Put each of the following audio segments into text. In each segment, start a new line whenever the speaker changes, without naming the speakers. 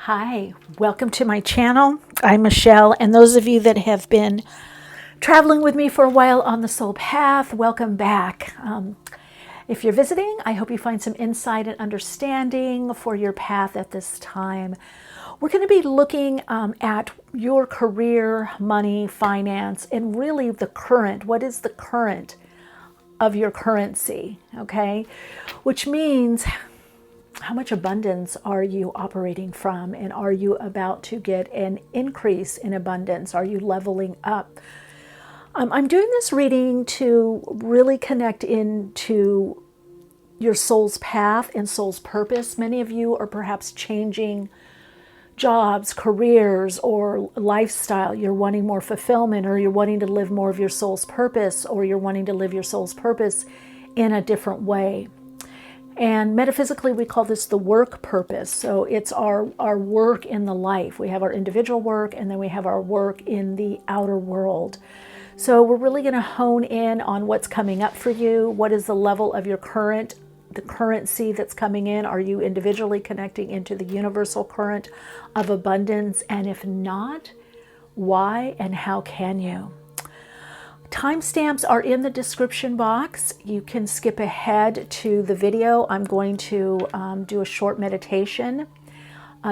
Hi, welcome to my channel. I'm Michele, and those of you that have been traveling with me for a while on the soul path, welcome back. If you're visiting, I hope you find some insight and understanding for your path at this time. We're going to be looking at your career, money, finance, and really the current. What is the current of your currency? Okay, which means how much abundance are you operating from, and are you about to get an increase in abundance? Are you leveling up? I'm doing this reading to really connect into your soul's path and soul's purpose. Many of you are perhaps changing jobs, careers, or lifestyle. You're wanting more fulfillment, or you're wanting to live more of your soul's purpose, or you're wanting to live your soul's purpose in a different way. And metaphysically, we call this the work purpose. So it's our work in the life. We have our individual work, and then we have our work in the outer world. So we're really going to hone in on what's coming up for you. What is the level of your the currency that's coming in? Are you individually connecting into the universal current of abundance? And if not, why and how can you? Timestamps are in the description box. You can skip ahead to the video. I'm going to do a short meditation.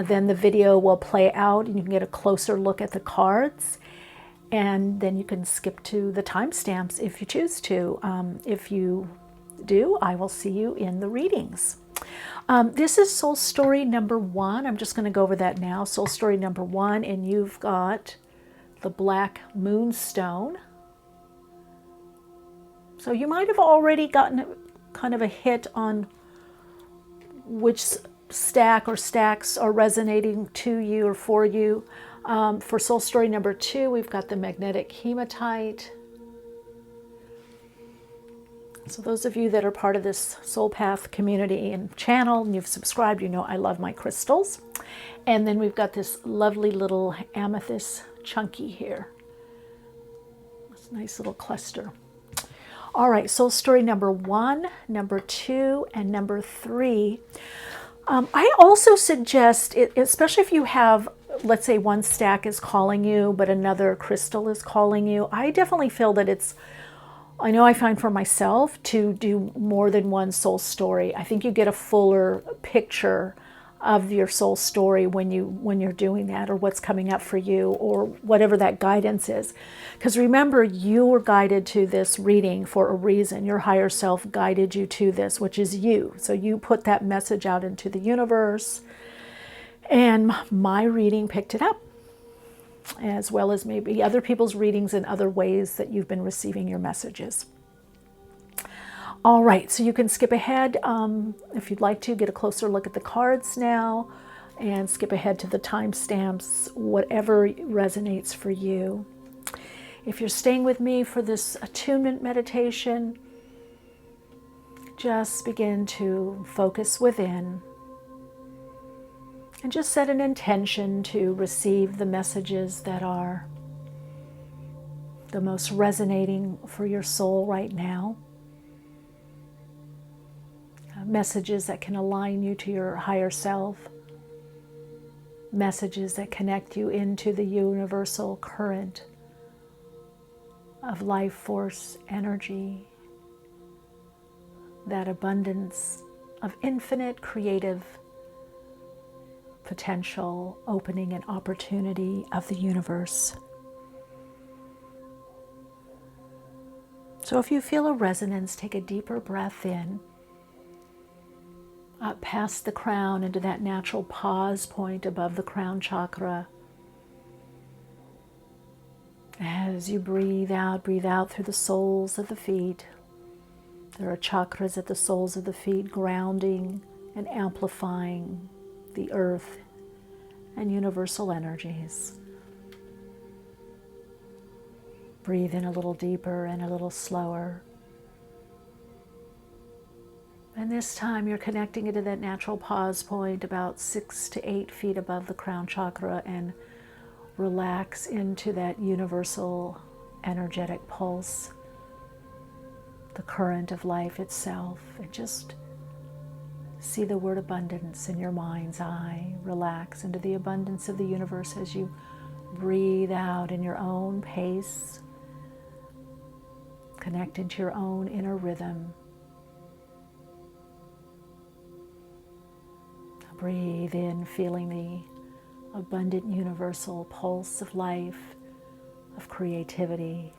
Then the video will play out and you can get a closer look at the cards. And then you can skip to the timestamps if you choose to. If you do, I will see you in the readings. This is soul story number 1. I'm just going to go over that now. Soul story number 1, and you've got the black moonstone. So you might have already gotten kind of a hit on which stack or stacks are resonating to you or for you. For soul story number 2, we've got the magnetic hematite. So those of you that are part of this soul path community and channel, and you've subscribed, you know I love my crystals. And then we've got this lovely little amethyst chunky here. This nice little cluster. All right, soul story number 1, number 2, and number 3. I also suggest, especially if you have, let's say one stack is calling you, but another crystal is calling you, I definitely feel that I know I find for myself to do more than one soul story. I think you get a fuller picture of your soul story when you're doing that, or what's coming up for you, or whatever that guidance is. Because remember, you were guided to this reading for a reason. Your higher self guided you to this, which is you. So you put that message out into the universe, and my reading picked it up, as well as maybe other people's readings and other ways that you've been receiving your messages. All right, so you can skip ahead if you'd like to, get a closer look at the cards now, and skip ahead to the timestamps, whatever resonates for you. If you're staying with me for this attunement meditation, just begin to focus within and just set an intention to receive the messages that are the most resonating for your soul right now. Messages that can align you to your higher self. Messages that connect you into the universal current of life force energy. That abundance of infinite creative potential, opening and opportunity of the universe. So if you feel a resonance, take a deeper breath in, up past the crown into that natural pause point above the crown chakra. As you breathe out through the soles of the feet. There are chakras at the soles of the feet, grounding and amplifying the earth and universal energies. Breathe in a little deeper and a little slower. And this time you're connecting into that natural pause point about 6 to 8 feet above the crown chakra, and relax into that universal energetic pulse, the current of life itself, and just See the word abundance in your mind's eye. Relax into the abundance of the universe as you breathe out in your own pace. Connect into your own inner rhythm. Breathe in, feeling the abundant universal pulse of life, of creativity,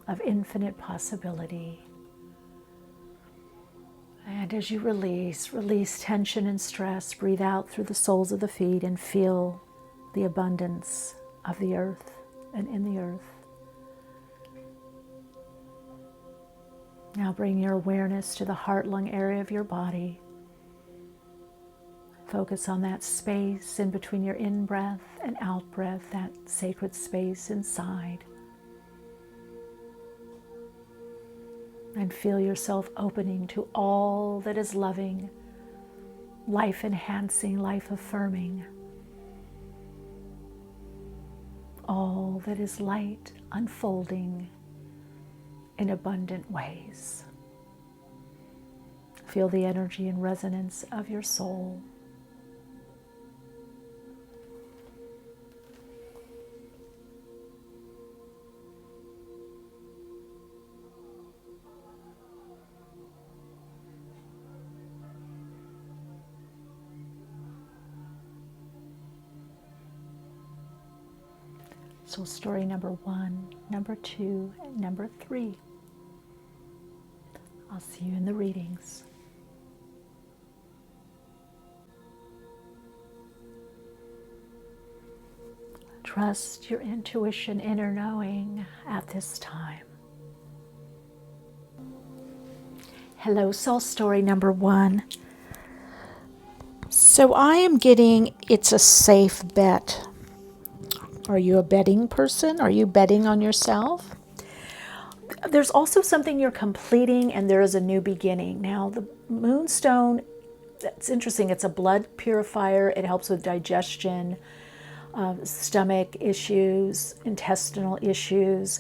of infinite possibility. And as you release tension and stress, breathe out through the soles of the feet and feel the abundance of the earth and in the earth. Now bring your awareness to the heart-lung area of your body. Focus on that space in between your in-breath and out-breath, that sacred space inside. And feel yourself opening to all that is loving, life-enhancing, life-affirming. All that is light unfolding in abundant ways. Feel the energy and resonance of your soul. So story number 1, number 2, and number 3. I'll see you in the readings. Trust your intuition, inner knowing at this time. Hello, soul story number 1. So I am getting, it's a safe bet. Are you a betting person? Are you betting on yourself? There's also something you're completing, and there is a new beginning. Now, the Moonstone, that's interesting. It's a blood purifier. It helps with digestion, stomach issues, intestinal issues.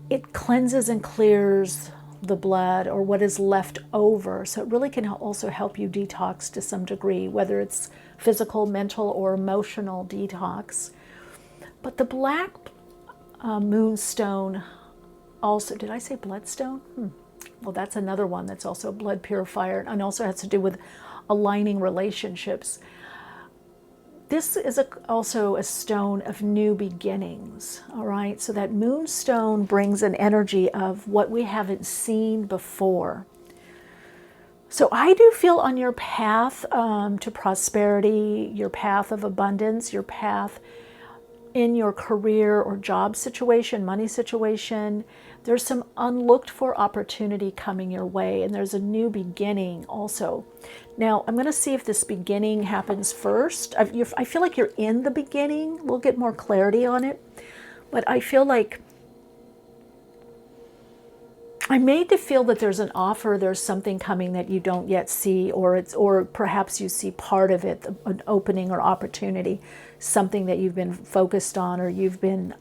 It cleanses and clears the blood or what is left over. So it really can also help you detox to some degree, whether it's physical, mental, or emotional detox. But the black Moonstone also, did I say bloodstone? Well, that's another one that's also a blood purifier and also has to do with aligning relationships. This is also a stone of new beginnings, all right? So that Moonstone brings an energy of what we haven't seen before. So I do feel on your path to prosperity, your path of abundance, your path in your career or job situation, money situation, there's some unlooked for opportunity coming your way, and there's a new beginning also. Now, I'm going to see if this beginning happens first. I feel like you're in the beginning. We'll get more clarity on it. But I feel like I'm made to feel that there's an offer, there's something coming that you don't yet see, or perhaps you see part of it, an opening or opportunity, something that you've been focused on, or you've been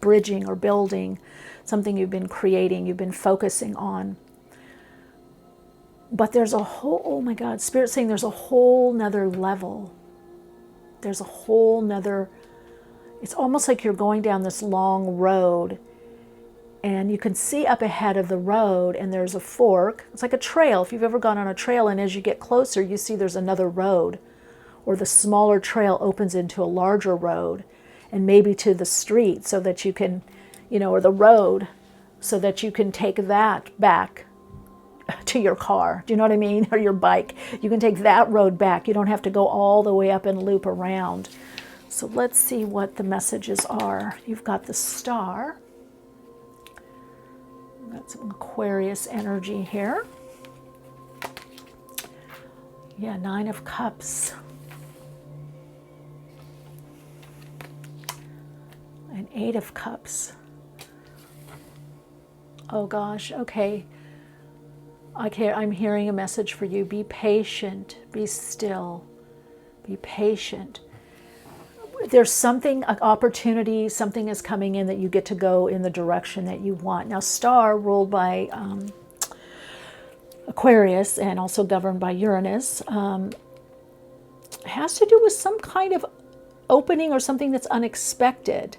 bridging or building, something you've been creating, you've been focusing on. But there's a whole, oh my God, Spirit's saying there's a whole nother level. There's a whole nother, it's almost like you're going down this long road, and you can see up ahead of the road, and there's a fork. It's like a trail. If you've ever gone on a trail, and as you get closer, you see there's another road, or the smaller trail opens into a larger road, and maybe to the street so that you can, or the road, so that you can take that back to your car. Do you know what I mean? Or your bike. You can take that road back. You don't have to go all the way up and loop around. So let's see what the messages are. You've got the Star. Got some Aquarius energy here. Yeah, 9 of Cups. And 8 of Cups. Oh gosh, okay. I'm hearing a message for you. Be patient, be still, be patient. There's something, an opportunity, something is coming in that you get to go in the direction that you want. Now, Star ruled by Aquarius, and also governed by Uranus, has to do with some kind of opening or something that's unexpected.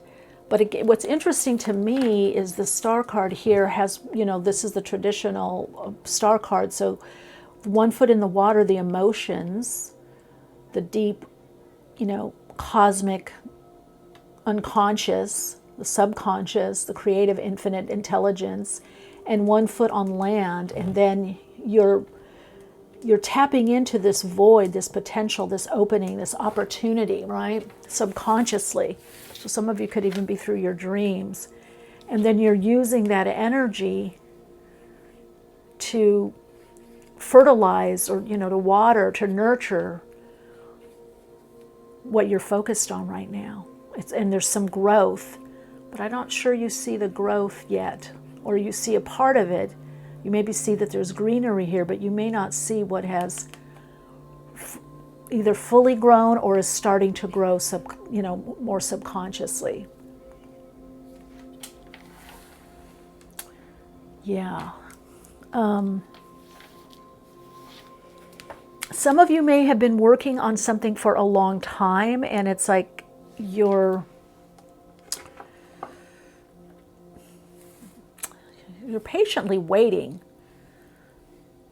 But again, what's interesting to me is the star card here has, this is the traditional star card. So 1 foot in the water, the emotions, the deep, cosmic, unconscious, the subconscious, the creative infinite intelligence, and 1 foot on land, and then you're tapping into this void, this potential, this opening, this opportunity, right? Subconsciously. So some of you could even be through your dreams. And then you're using that energy to fertilize or, to water, to nurture what you're focused on right now. And there's some growth, but I'm not sure you see the growth yet, or you see a part of it. You maybe see that there's greenery here, but you may not see what has either fully grown or is starting to grow more subconsciously. Yeah. Some of you may have been working on something for a long time, and it's like you're patiently waiting.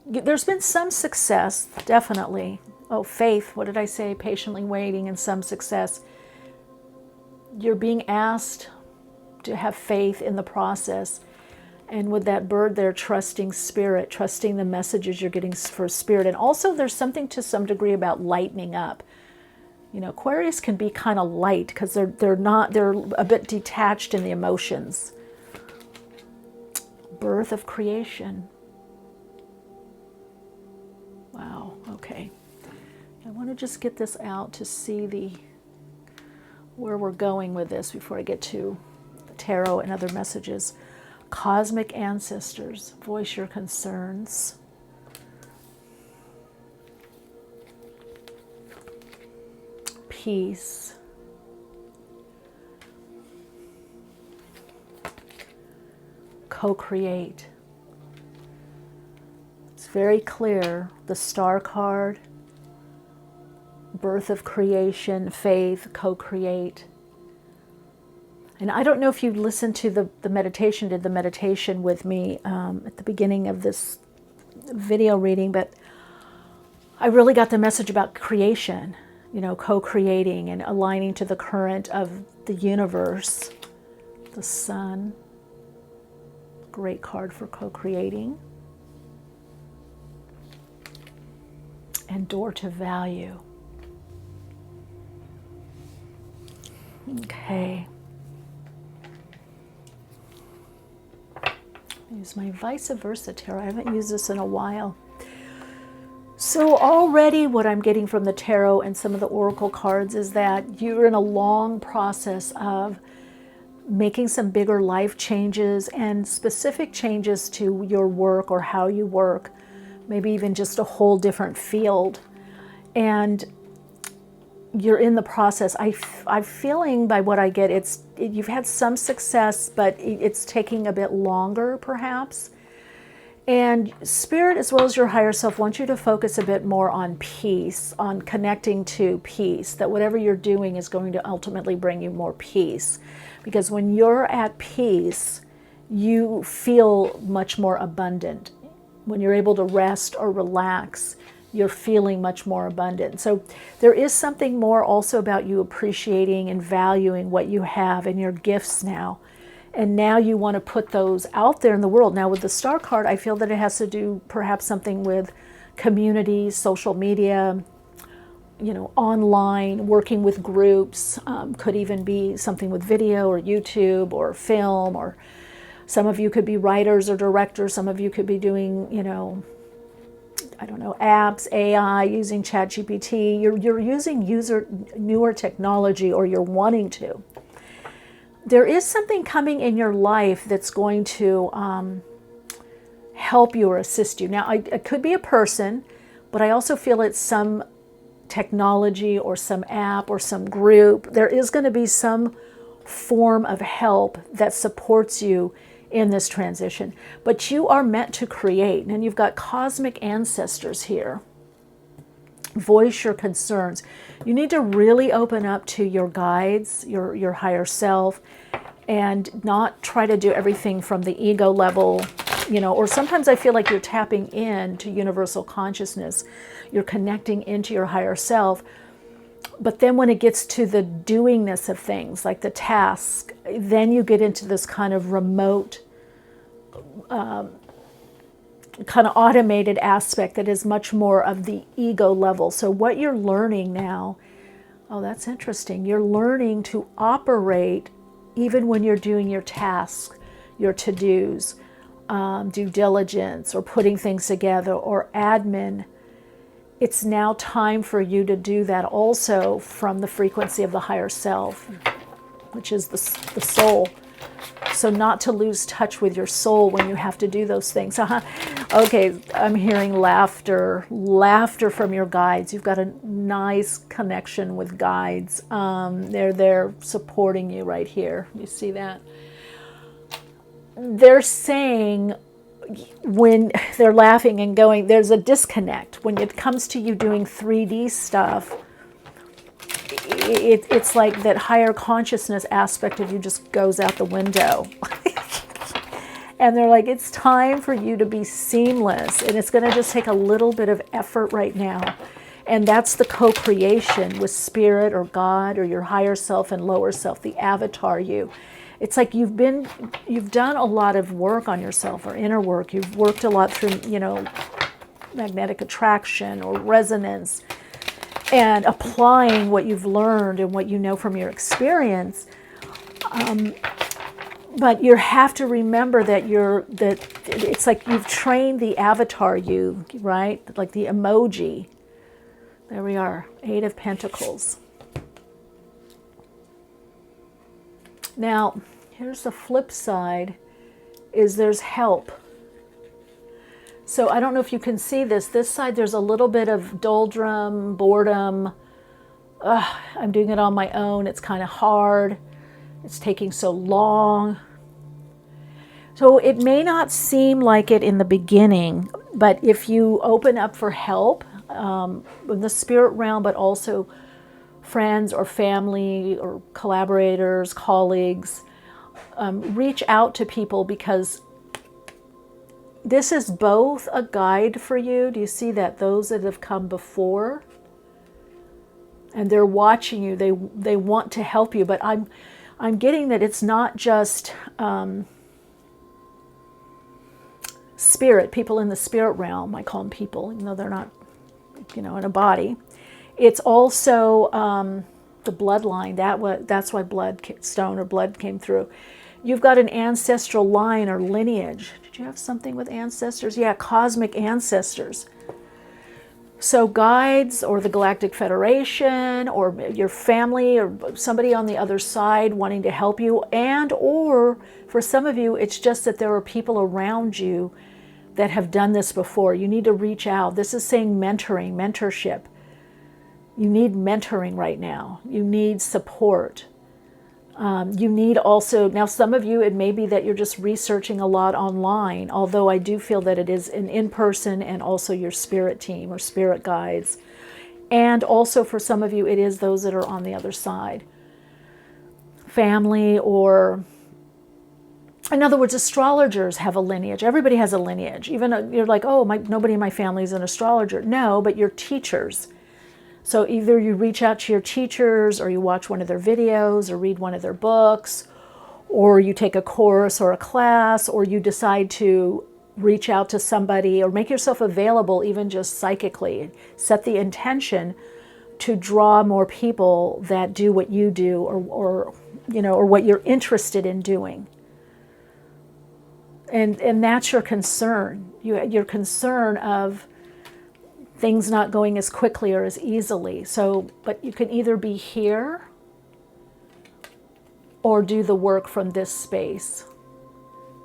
There's been some success, definitely. Oh, faith, what did I say? Patiently waiting and some success. You're being asked to have faith in the process. And with that bird there, trusting spirit, trusting the messages you're getting for spirit. And also there's something to some degree about lightening up. Aquarius can be kind of light because they're a bit detached in the emotions. Birth of creation. Wow, okay. I want to just get this out to see where we're going with this before I get to the tarot and other messages. Cosmic ancestors, voice your concerns. Peace. Co-create. It's very clear, the star card, birth of creation, faith, co-create. And I don't know if you listened to the meditation, did the meditation with me at the beginning of this video reading, but I really got the message about creation, co-creating and aligning to the current of the universe, the sun. Great card for co-creating. And door to value. Okay. Use my vice versa tarot. I haven't used this in a while. So already what I'm getting from the tarot and some of the oracle cards is that you're in a long process of making some bigger life changes and specific changes to your work or how you work, maybe even just a whole different field. And you're in the process. I'm feeling by what I get, you've had some success, but it's taking a bit longer perhaps. And Spirit, as well as your higher self, wants you to focus a bit more on peace, on connecting to peace, that whatever you're doing is going to ultimately bring you more peace. Because when you're at peace, you feel much more abundant. When you're able to rest or relax, you're feeling much more abundant. So there is something more also about you appreciating and valuing what you have and your gifts now. And now you want to put those out there in the world. Now with the star card, I feel that it has to do perhaps something with community, social media, online, working with groups, could even be something with video or YouTube or film, or some of you could be writers or directors, some of you could be doing, apps, AI, using ChatGPT. You're using newer technology, or you're wanting to. There is something coming in your life that's going to help you or assist you. Now, it could be a person, but I also feel it's some technology or some app or some group. There is going to be some form of help that supports you in this transition. But you are meant to create, and you've got cosmic ancestors here. Voice your concerns. You need to really open up to your guides, your higher self, and not try to do everything from the ego level, or sometimes I feel like you're tapping into universal consciousness. You're connecting into your higher self. But then when it gets to the doingness of things, like the task, then you get into this kind of remote, kind of automated aspect that is much more of the ego level. So what you're learning now, oh, that's interesting. You're learning to operate even when you're doing your tasks, your to-dos, due diligence, or putting things together, or admin. It's now time for you to do that also from the frequency of the higher self, which is the soul. So not to lose touch with your soul when you have to do those things. Okay, I'm hearing laughter from your guides. You've got a nice connection with guides. They're there supporting you right here. You see that? They're saying, when they're laughing and going, there's a disconnect. When it comes to you doing 3D stuff, it's like that higher consciousness aspect of you just goes out the window. And they're like, it's time for you to be seamless. And it's going to just take a little bit of effort right now. And that's the co-creation with spirit or God or your higher self and lower self, the avatar you. It's like you've done a lot of work on yourself, or inner work. You've worked a lot through, magnetic attraction or resonance, and applying what you've learned and what you know from your experience. But you have to remember that it's like you've trained the avatar you, right? Like the emoji. There we are, 8 of Pentacles. Now, here's the flip side, is there's help. So I don't know if you can see this. This side, there's a little bit of doldrum, boredom. I'm doing it on my own. It's kind of hard. It's taking so long. So it may not seem like it in the beginning, but if you open up for help in the spirit realm, but also friends or family or collaborators, colleagues, reach out to people, because this is both a guide for you. Do you see that? Those that have come before, and they're watching you, they want to help you, but I'm getting that it's not just spirit, people in the spirit realm. I call them people, even though they're not, in a body. It's also the bloodline. That's why bloodstone or blood came through. You've got an ancestral line or lineage. Did you have something with ancestors? Yeah, cosmic ancestors. So guides, or the Galactic Federation, or your family, or somebody on the other side wanting to help you, and or for some of you, it's just that there are people around you that have done this before. You need to reach out. This is saying mentoring, mentorship. You need mentoring right now. You need support. You need also, now some of you, it may be that you're just researching a lot online, although I do feel that it is an in-person, and also your spirit team or spirit guides. And also for some of you, it is those that are on the other side. Family, or in other words, astrologers have a lineage. Everybody has a lineage. Even you're like, oh, nobody in my family is an astrologer. No, but your teachers. So either you reach out to your teachers, or you watch one of their videos, or read one of their books, or you take a course or a class, or you decide to reach out to somebody, or make yourself available even just psychically. Set the intention to draw more people that do what you do, or what you're interested in doing. And that's your concern. Your concern of things not going as quickly or as easily. So, but you can either be here or do the work from this space.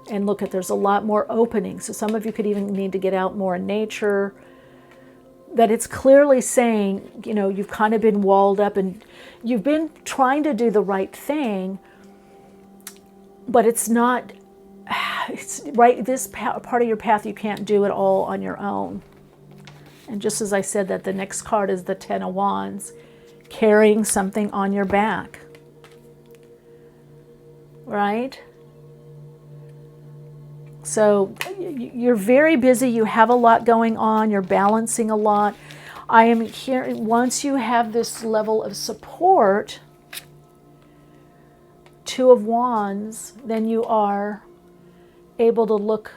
And look, there's a lot more openings. So some of you could even need to get out more in nature. That it's clearly saying, you've kind of been walled up, and you've been trying to do the right thing, but it's not it's right, this part of your path, you can't do it all on your own. And just as I said that, the next card is the Ten of Wands, carrying something on your back, right? So you're very busy, you have a lot going on, you're balancing a lot. I am here, once you have this level of support, Two of Wands, then you are able to look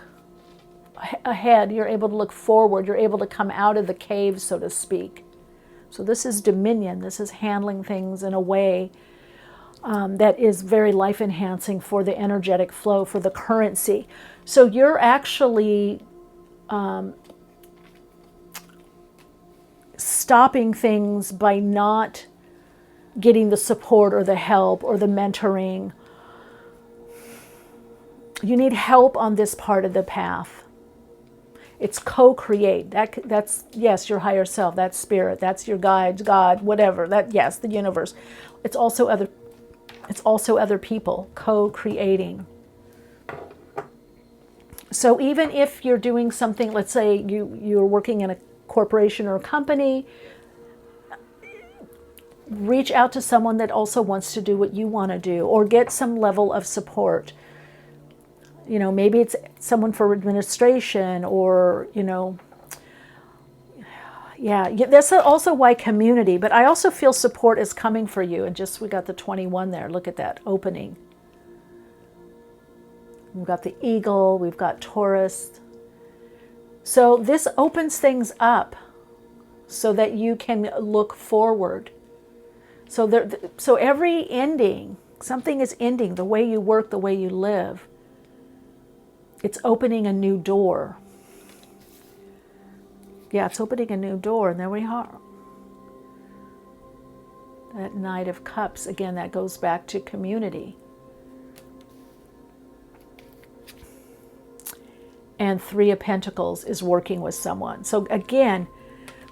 ahead, you're able to look forward, you're able to come out of the cave, so to speak. So this is dominion, this is handling things in a way that is very life-enhancing for the energetic flow, for the currency. So you're actually stopping things by not getting the support or the help or the mentoring. You need help on this part of the path. It's co-create. That's, yes, your higher self, that's spirit, that's your guides, God, whatever. That, yes, the universe. It's also other people co-creating. So even if you're doing something, let's say you're working in a corporation or a company, reach out to someone that also wants to do what you want to do, or get some level of support. You know, maybe it's someone for administration, or, you know, yeah, that's also why community, but I also feel support is coming for you. And just, we got the 21 there, look at that opening. We've got the eagle, we've got Taurus. So this opens things up so that you can look forward. So every ending, something is ending, the way you work, the way you live. It's opening a new door. Yeah, it's opening a new door, and there we are. That Knight of Cups, again, that goes back to community. And Three of Pentacles is working with someone. So again,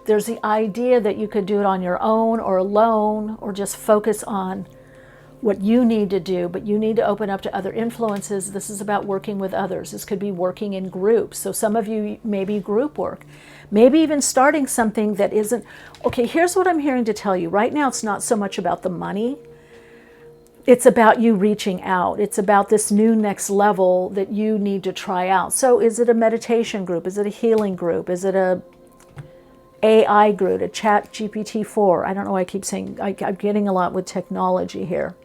there's the idea that you could do it on your own or alone, or just focus on what you need to do, but you need to open up to other influences. This is about working with others. This could be working in groups. So some of you, maybe group work, maybe even starting something that isn't, okay, here's what I'm hearing to tell you. Right now, it's not so much about the money. It's about you reaching out. It's about this new next level that you need to try out. So is it a meditation group? Is it a healing group? Is it a AI group, a chat GPT-4? I don't know why I keep saying, I'm getting a lot with technology here.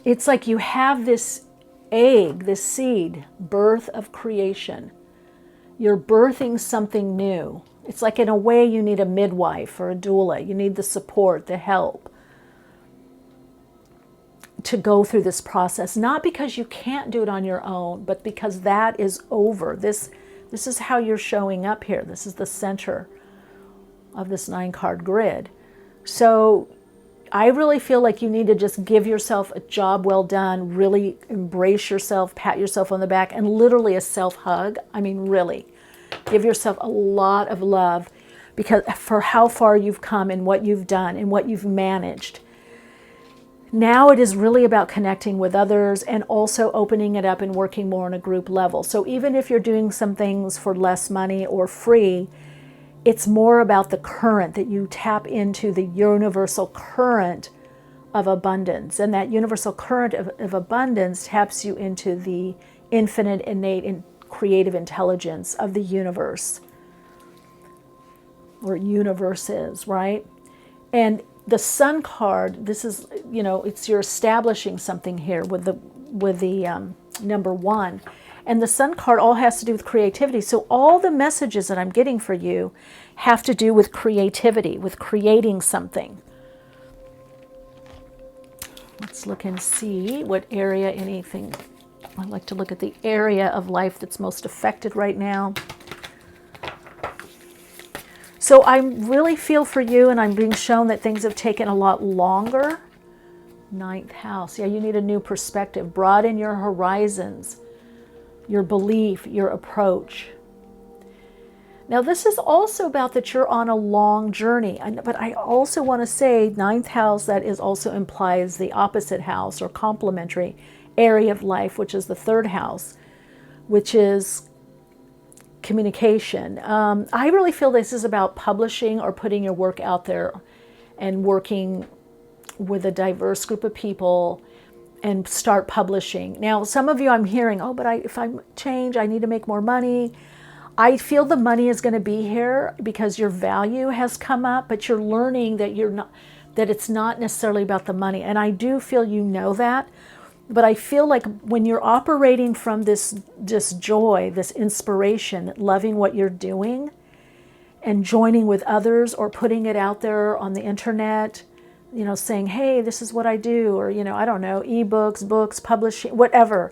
It's like you have this egg, this seed, birth of creation. You're birthing something new. It's like, in a way, you need a midwife or a doula. You need the support, the help to go through this process. Not because you can't do it on your own, but because that is over. This is how you're showing up here. This is the center of this 9-card grid. So I really feel like you need to just give yourself a job well done, really embrace yourself, pat yourself on the back, and literally a self-hug. I mean, really. Give yourself a lot of love, because for how far you've come and what you've done and what you've managed. Now it is really about connecting with others and also opening it up and working more on a group level. So even if you're doing some things for less money or free, it's more about the current, that you tap into the universal current of abundance. And that universal current of abundance taps you into the infinite, innate, and creative intelligence of the universe, or universes, right? And the Sun card, this is, you know, it's, you're establishing something here with the number 1. And the Sun card all has to do with creativity. So all the messages that I'm getting for you have to do with creativity, with creating something. Let's look and see what area, anything. I like to look at the area of life that's most affected right now. So I really feel for you, and I'm being shown that things have taken a lot longer. 9th house. Yeah, you need a new perspective. Broaden your horizons, your belief, your approach. Now, this is also about that you're on a long journey. But I also want to say, ninth house, that is also implies the opposite house or complementary area of life, which is the third house, which is communication. I really feel this is about publishing or putting your work out there and working with a diverse group of people and start publishing. Now, some of you I'm hearing, oh, but if I change, I need to make more money. I feel the money is going to be here because your value has come up, but you're learning that that it's not necessarily about the money. And I do feel you know that, but I feel like when you're operating from this joy, this inspiration, loving what you're doing and joining with others or putting it out there on the internet, saying, hey, this is what I do, or, I don't know, ebooks, books, publishing, whatever.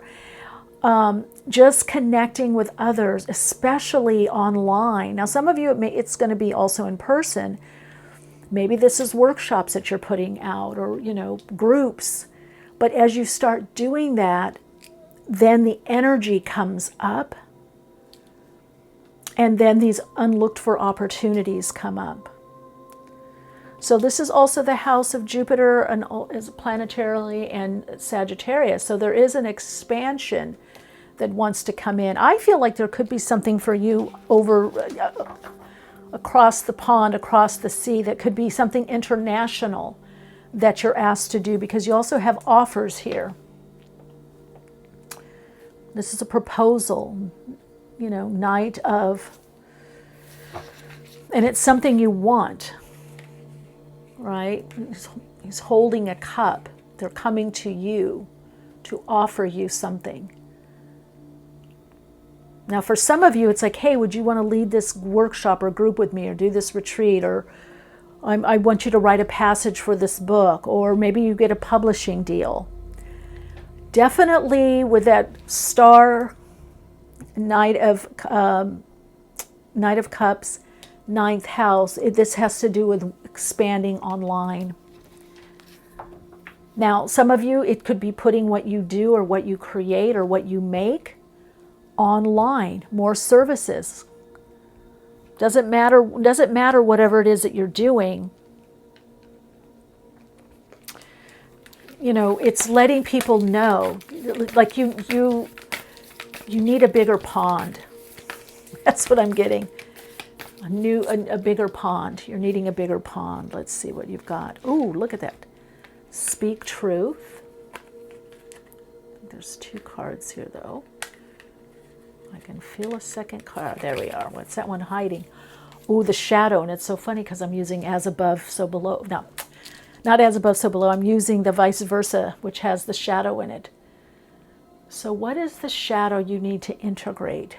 Just connecting with others, especially online. Now, some of you, it's going to be also in person. Maybe this is workshops that you're putting out or, groups. But as you start doing that, then the energy comes up. And then these unlooked for opportunities come up. So this is also the house of Jupiter and is planetarily and Sagittarius. So there is an expansion that wants to come in. I feel like there could be something for you over across the pond, across the sea, that could be something international that you're asked to do, because you also have offers here. This is a proposal, Knight of, and it's something you want, right? He's holding a cup. They're coming to you to offer you something. Now, for some of you, it's like, hey, would you want to lead this workshop or group with me, or do this retreat, or I want you to write a passage for this book, or maybe you get a publishing deal. Definitely with that star, Knight of Cups, ninth house, this has to do with expanding online. Now, some of you, it could be putting what you do or what you create or what you make online, more services. Doesn't matter whatever it is that you're doing. It's letting people know, like you need a bigger pond. That's what I'm getting. A bigger pond. You're needing a bigger pond. Let's see what you've got. Ooh, look at that. Speak truth. There's 2 cards here, though. I can feel a second card. There we are. What's that one hiding? Ooh, the shadow. And it's so funny because I'm using as above, so below. No, not as above, so below. I'm using the vice versa, which has the shadow in it. So what is the shadow you need to integrate?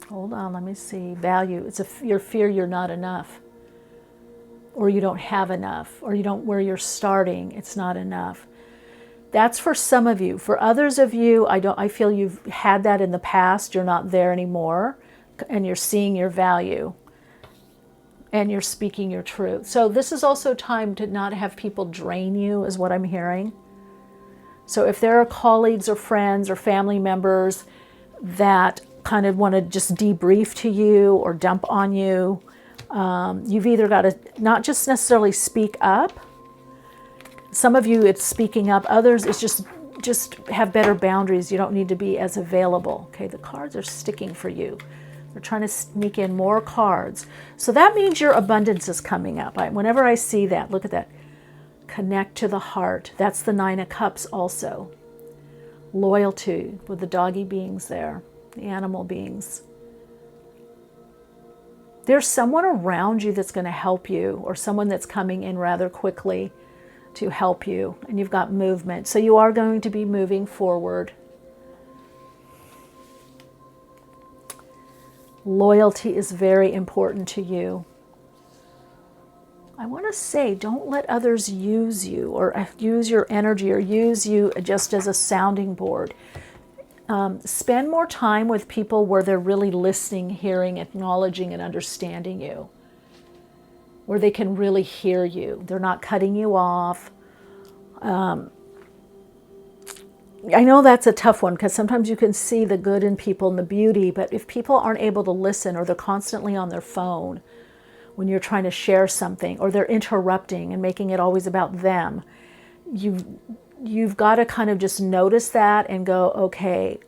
Hold on, let me see. Value. It's your fear you're not enough. Or you don't have enough. Or you don't, where you're starting, it's not enough. That's for some of you. For others of you, I feel you've had that in the past. You're not there anymore, and you're seeing your value, and you're speaking your truth. So this is also time to not have people drain you, is what I'm hearing. So if there are colleagues or friends or family members that kind of want to just debrief to you or dump on you, you've either got to not just necessarily speak up. Some of you, it's speaking up. Others, it's just have better boundaries. You don't need to be as available. Okay, the cards are sticking for you. They're trying to sneak in more cards. So that means your abundance is coming up. Whenever I see that, look at that. Connect to the heart. That's the 9 of Cups also. Loyalty with the doggy beings there, the animal beings. There's someone around you that's going to help you, or someone that's coming in rather quickly to help you, and you've got movement. So you are going to be moving forward. Loyalty is very important to you. I want to say, don't let others use you or use your energy or use you just as a sounding board. Spend more time with people where they're really listening, hearing, acknowledging, and understanding you. Where they can really hear you. They're not cutting you off. I know that's a tough one because sometimes you can see the good in people and the beauty, but if people aren't able to listen, or they're constantly on their phone when you're trying to share something, or they're interrupting and making it always about them, you've got to kind of just notice that and go, okay,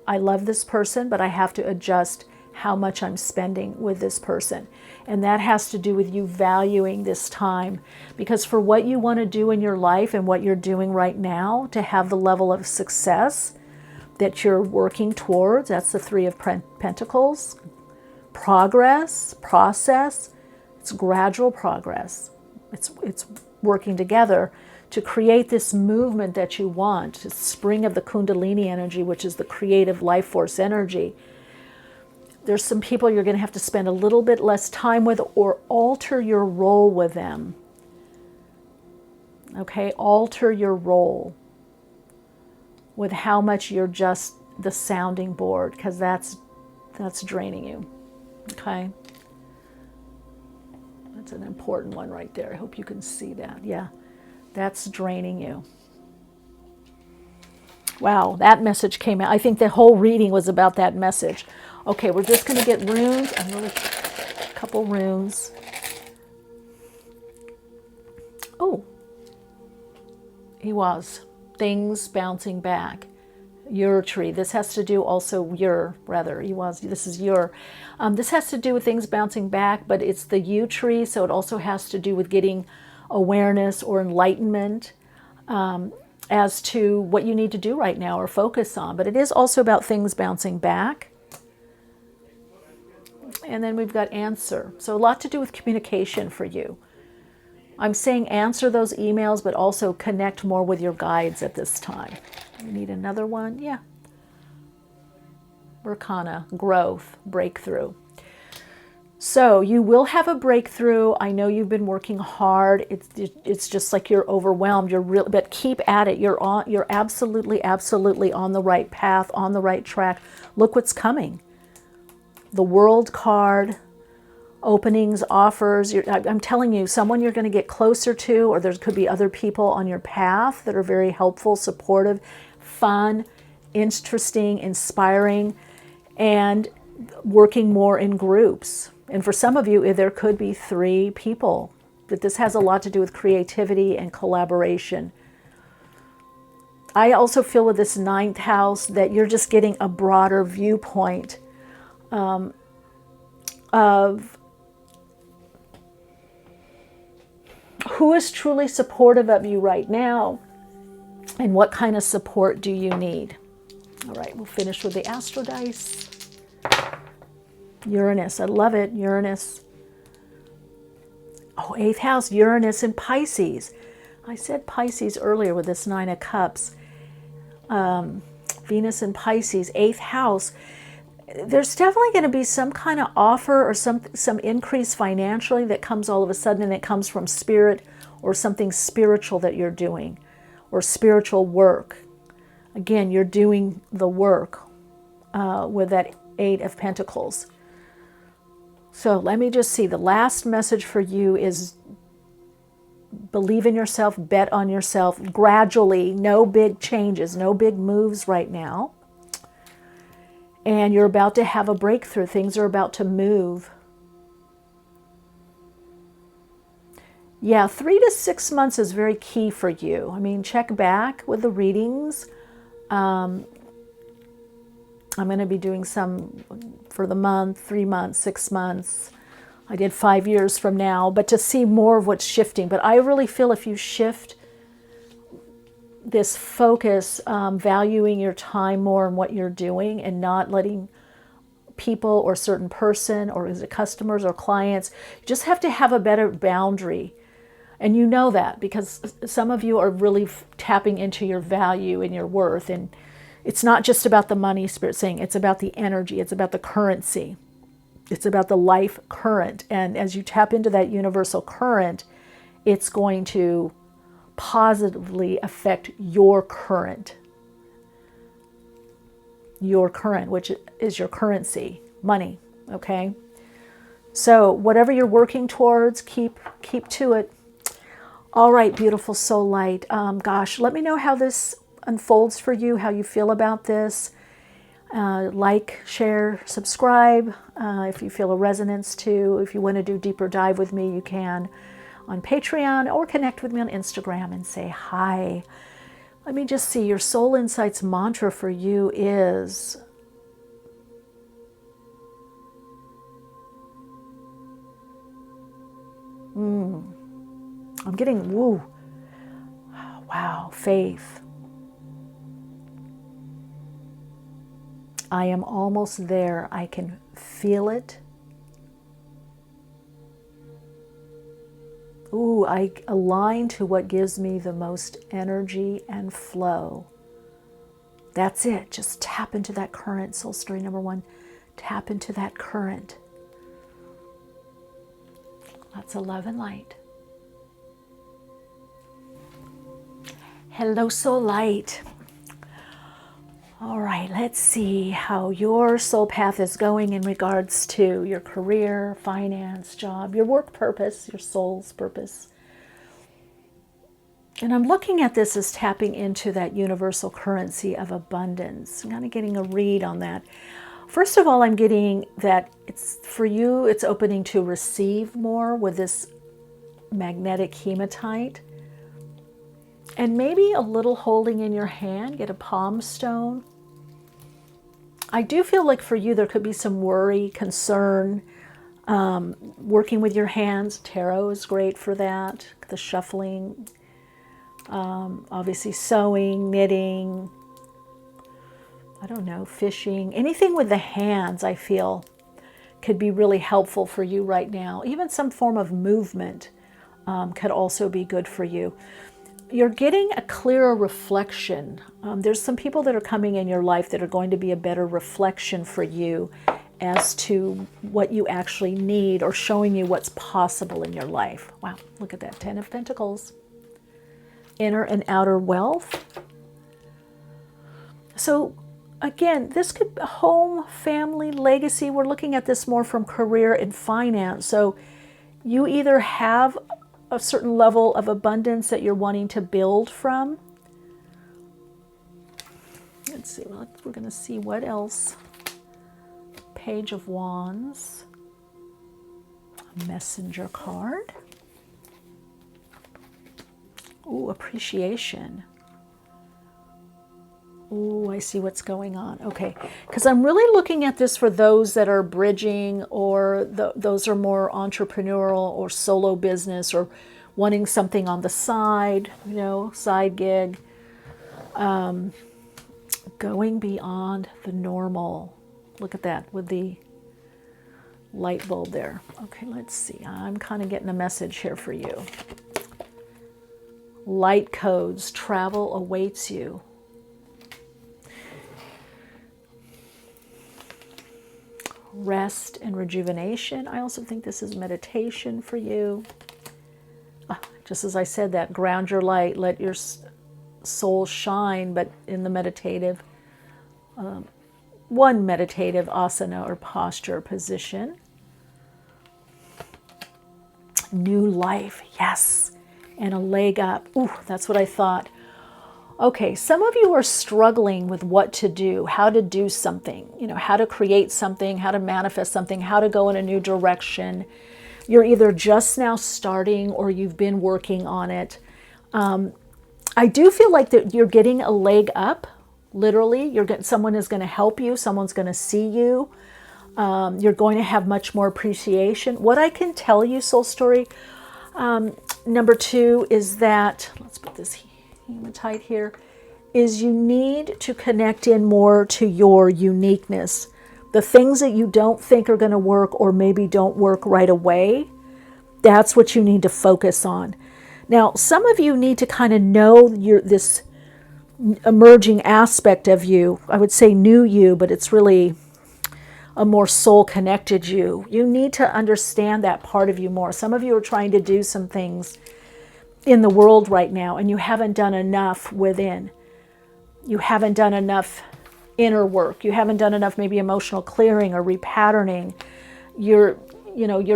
I love this person, but I have to adjust how much I'm spending with this person. And that has to do with you valuing this time, because for what you want to do in your life and what you're doing right now to have the level of success that you're working towards, that's the Three of Pentacles, progress, process, it's gradual progress. It's working together to create this movement that you want, it's spring of the Kundalini energy, which is the creative life force energy. There's some people you're going to have to spend a little bit less time with, or alter your role with them. Okay, alter your role with how much you're just the sounding board, because that's draining you. Okay, that's an important one right there. I hope you can see that. Yeah, that's draining you. Wow, that message came out. I think the whole reading was about that message. Okay, we're just going to get runes. A couple runes. Oh, he was. Things bouncing back. Your tree. This has to do also this is your. This has to do with things bouncing back, but it's the yew tree, so it also has to do with getting awareness or enlightenment as to what you need to do right now or focus on. But it is also about things bouncing back. And then we've got answer. So a lot to do with communication for you. I'm saying answer those emails, but also connect more with your guides at this time. We need another one. Yeah. Arcana, growth, breakthrough. So you will have a breakthrough. I know you've been working hard. It's just like you're overwhelmed. But keep at it. You're absolutely on the right path, on the right track. Look what's coming. The World card, openings, offers. I'm telling you, someone you're going to get closer to, or there could be other people on your path that are very helpful, supportive, fun, interesting, inspiring, and working more in groups. And for some of you, there could be 3 people. But this has a lot to do with creativity and collaboration. I also feel with this 9th house that you're just getting a broader viewpoint of who is truly supportive of you right now and what kind of support do you need. All right, we'll finish with the Astro Dice. Uranus, I love it, Uranus. Oh, 8th house, Uranus and Pisces. I said Pisces earlier with this 9 of Cups. Venus and Pisces, 8th house. There's definitely going to be some kind of offer or some increase financially that comes all of a sudden, and it comes from spirit or something spiritual that you're doing, or spiritual work. Again, you're doing the work with that 8 of Pentacles. So let me just see. The last message for you is believe in yourself, bet on yourself gradually. No big changes, no big moves right now. And you're about to have a breakthrough. Things are about to move. Yeah, 3 to 6 months is very key for you. I mean, check back with the readings. I'm going to be doing some for the month, 3 months, 6 months. I did 5 years from now, but to see more of what's shifting. But I really feel if you shift this focus, valuing your time more in what you're doing and not letting people or certain person, or is it customers or clients, you just have to have a better boundary. And you know that because some of you are really tapping into your value and your worth. And it's not just about the money, Spirit's saying, it's about the energy, it's about the currency, it's about the life current. And as you tap into that universal current, it's going to positively affect your current, which is your currency, money. Okay, so whatever you're working towards, keep to it. All right, beautiful soul light. Gosh, let me know how this unfolds for you, how you feel about this. Like, share, subscribe. If you feel a resonance to, if you want to do deeper dive with me, you can on Patreon, or connect with me on Instagram and say hi. Let me just see, your Soul Insights mantra for you is, I'm getting woo. Wow, faith. I am almost there. I can feel it. Ooh, I align to what gives me the most energy and flow. That's it. Just tap into that current. Soul story number 1. Tap into that current. That's love and light. Hello, soul light. All right, let's see how your soul path is going in regards to your career, finance, job, your work purpose, your soul's purpose. And I'm looking at this as tapping into that universal currency of abundance. I'm kind of getting a read on that. First of all, I'm getting that it's for you, it's opening to receive more with this magnetic hematite. And maybe a little holding in your hand, get a palm stone. I do feel like for you there could be some worry, concern, working with your hands. Tarot is great for that. The shuffling, obviously sewing, knitting, I don't know, fishing. Anything with the hands I feel could be really helpful for you right now. Even some form of movement could also be good for you. You're getting a clearer reflection. There's some people that are coming in your life that are going to be a better reflection for you as to what you actually need, or showing you what's possible in your life. Wow, look at that, 10 of Pentacles. Inner and outer wealth. So again, this could be home, family, legacy. We're looking at this more from career and finance. So you either have a certain level of abundance that you're wanting to build from. Let's see, we're going to see what else. Page of Wands. A messenger card. Ooh, appreciation. Ooh, I see what's going on. Okay, because I'm really looking at this for those that are bridging, or those are more entrepreneurial or solo business, or wanting something on the side, you know, side gig. Going beyond the normal. Look at that with the light bulb there. Okay, let's see. I'm kind of getting a message here for you. Light codes, travel awaits you. Rest and rejuvenation. I also think this is meditation for you. Just as I said that, ground your light, let your soul shine, but in the meditative, one meditative asana or posture position. New life, yes, and a leg up. Ooh, that's what I thought. Okay, some of you are struggling with what to do, how to do something, you know, how to create something, how to manifest something, how to go in a new direction. You're either just now starting or you've been working on it. I do feel like that you're getting a leg up, literally. Someone is going to help you. Someone's going to see you. You're going to have much more appreciation. What I can tell you, Soul Story, number 2, is that, let's put this hematite here, is you need to connect in more to your uniqueness. The things that you don't think are going to work, or maybe don't work right away, that's what you need to focus on. Now, some of you need to kind of know this emerging aspect of you. I would say new you, but it's really a more soul-connected you. You need to understand that part of you more. Some of you are trying to do some things in the world right now, and you haven't done enough within. You haven't done enough inner work. You haven't done enough maybe emotional clearing or repatterning. You're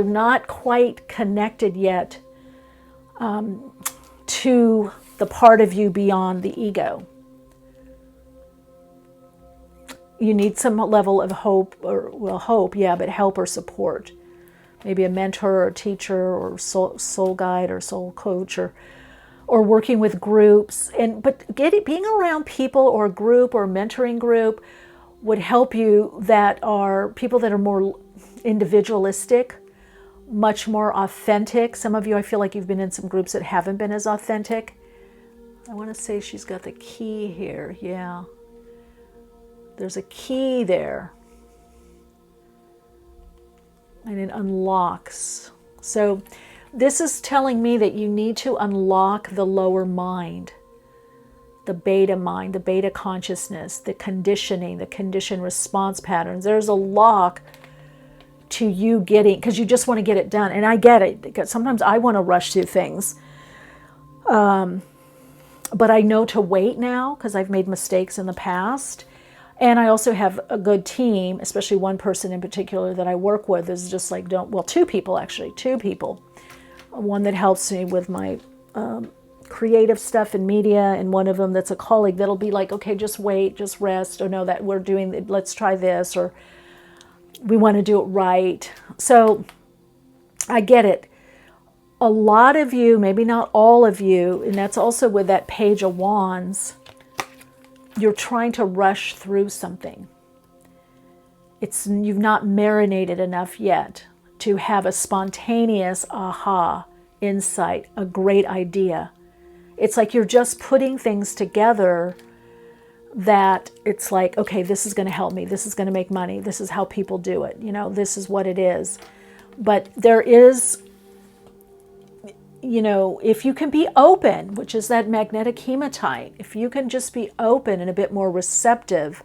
not quite connected yet to the part of you beyond the ego. you need some level of hope, or, well, hope, yeah, but help or support. Maybe a mentor or a teacher or soul guide or soul coach, or working with groups. But being around people or a group or a mentoring group would help you, that are people that are more individualistic, much more authentic. Some of you, I feel like you've been in some groups that haven't been as authentic. I want to say she's got the key here. Yeah. There's a key there. And it unlocks. So this is telling me that you need to unlock the lower mind, the beta mind, the beta consciousness, the conditioning, the conditioned response patterns. There's a lock to you getting, because you just want to get it done. And I get it, because sometimes I want to rush through things. But I know to wait now, because I've made mistakes in the past. And I also have a good team, especially one person in particular that I work with is just like, two people. One that helps me with my creative stuff in media, and one of them that's a colleague that'll be like, okay, just wait, just rest, or no, that we're doing, let's try this, or we want to do it right. So I get it. A lot of you, maybe not all of you, and that's also with that Page of Wands, you're trying to rush through something. You've not marinated enough yet to have a spontaneous aha, insight, a great idea. It's like you're just putting things together that it's like, okay, this is going to help me. This is going to make money. This is how people do it. This is what it is. But there is, if you can be open, which is that magnetic hematite, if you can just be open and a bit more receptive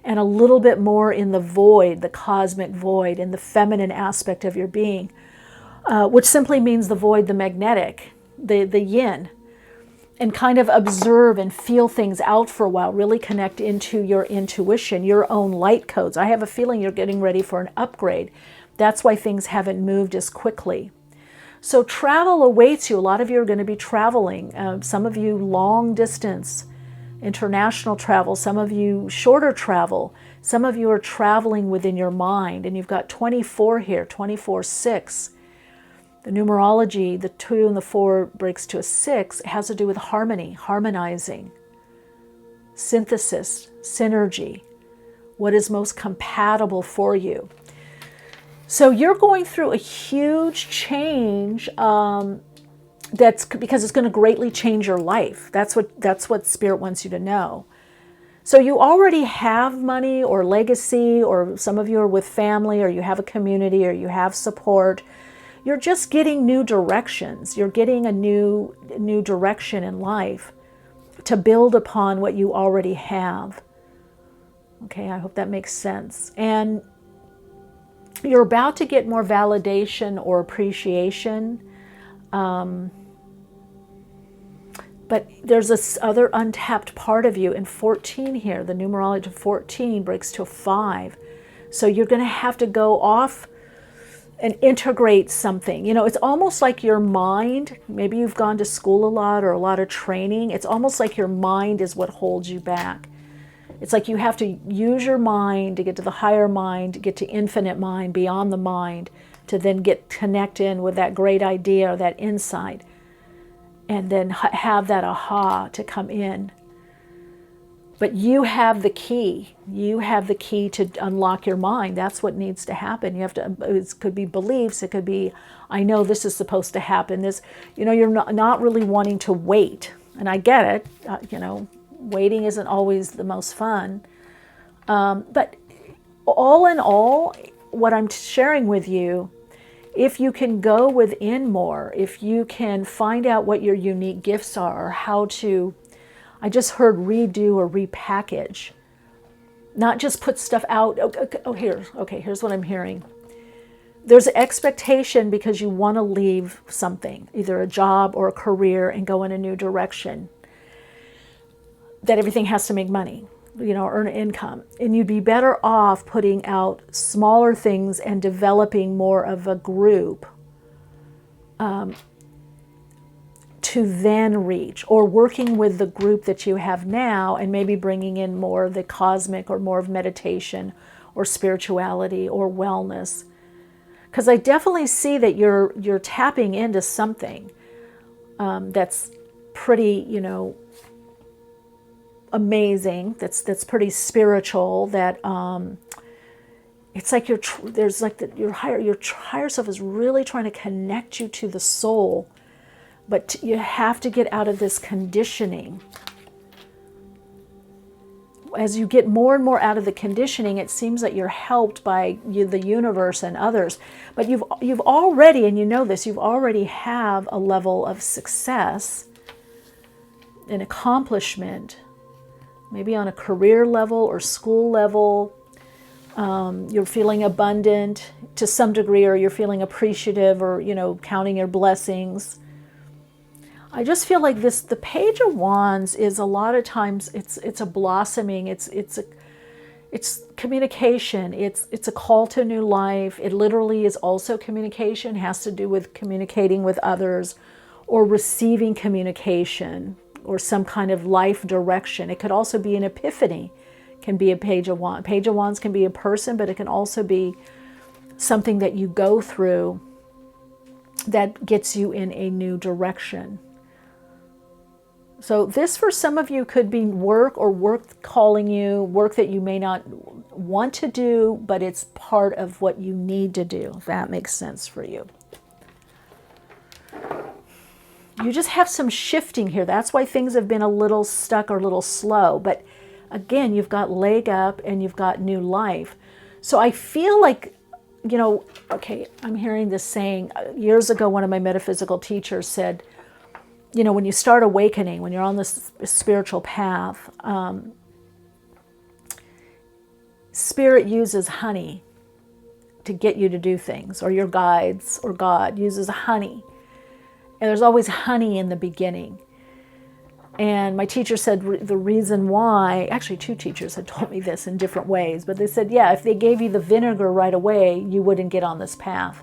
and a little bit more in the void, the cosmic void, in the feminine aspect of your being, which simply means the void, the magnetic, the yin, and kind of observe and feel things out for a while, really connect into your intuition, your own light codes. I have a feeling you're getting ready for an upgrade. That's why things haven't moved as quickly. So travel awaits you. A lot of you are going to be traveling. Some of you long distance, international travel. Some of you shorter travel. Some of you are traveling within your mind. And you've got 24 here, 24/6. The numerology, the 2 and the 4 breaks to a 6. It has to do with harmony, harmonizing, synthesis, synergy, what is most compatible for you. So you're going through a huge change that's because it's going to greatly change your life. That's what Spirit wants you to know. So you already have money or legacy, or some of you are with family, or you have a community, or you have support. You're just getting new directions. You're getting a new direction in life to build upon what you already have. Okay, I hope that makes sense. And you're about to get more validation or appreciation. But there's this other untapped part of you in 14 here. The numerology of 14 breaks to a 5. So you're going to have to go off and integrate something. It's almost like your mind, maybe you've gone to school a lot or a lot of training. It's almost like your mind is what holds you back. It's like you have to use your mind to get to the higher mind, to get to infinite mind, beyond the mind, to then connect in with that great idea or that insight, and then have that aha to come in. But you have the key. You have the key to unlock your mind. That's what needs to happen. You have to. It could be beliefs. It could be, I know this is supposed to happen. This, you're not really wanting to wait, and I get it. Waiting isn't always the most fun. But all in all, what I'm sharing with you, if you can go within more, if you can find out what your unique gifts are, or how to, I just heard redo or repackage, not just put stuff out. Here's what I'm hearing. There's an expectation because you want to leave something, either a job or a career, and go in a new direction, that everything has to make money, earn income. And you'd be better off putting out smaller things and developing more of a group to then reach, or working with the group that you have now and maybe bringing in more of the cosmic or more of meditation or spirituality or wellness. Because I definitely see that you're tapping into something that's pretty, amazing. That's pretty spiritual. That it's like your higher self is really trying to connect you to the soul, but you have to get out of this conditioning. As you get more and more out of the conditioning, it seems that you're helped by the universe and others. But you've already, and you know this, you've already have a level of success, an accomplishment, maybe on a career level or school level. You're feeling abundant to some degree, or you're feeling appreciative, or counting your blessings. I just feel like the Page of Wands is a lot of times it's a blossoming, it's communication, it's a call to new life. It literally is also communication, has to do with communicating with others or receiving communication or some kind of life direction. It could also be an epiphany, can be a Page of Wands. Page of Wands can be a person, but it can also be something that you go through that gets you in a new direction. So this, for some of you, could be work calling you, work that you may not want to do, but it's part of what you need to do, if that makes sense for you. You just have some shifting here. That's why things have been a little stuck or a little slow. But again, you've got leg up and you've got new life. So I feel like, okay, I'm hearing this saying. Years ago, one of my metaphysical teachers said, when you start awakening, when you're on this spiritual path, Spirit uses honey to get you to do things, or your guides or God uses honey. And there's always honey in the beginning. And my teacher said the reason why, actually 2 teachers had told me this in different ways, but they said, yeah, if they gave you the vinegar right away, you wouldn't get on this path.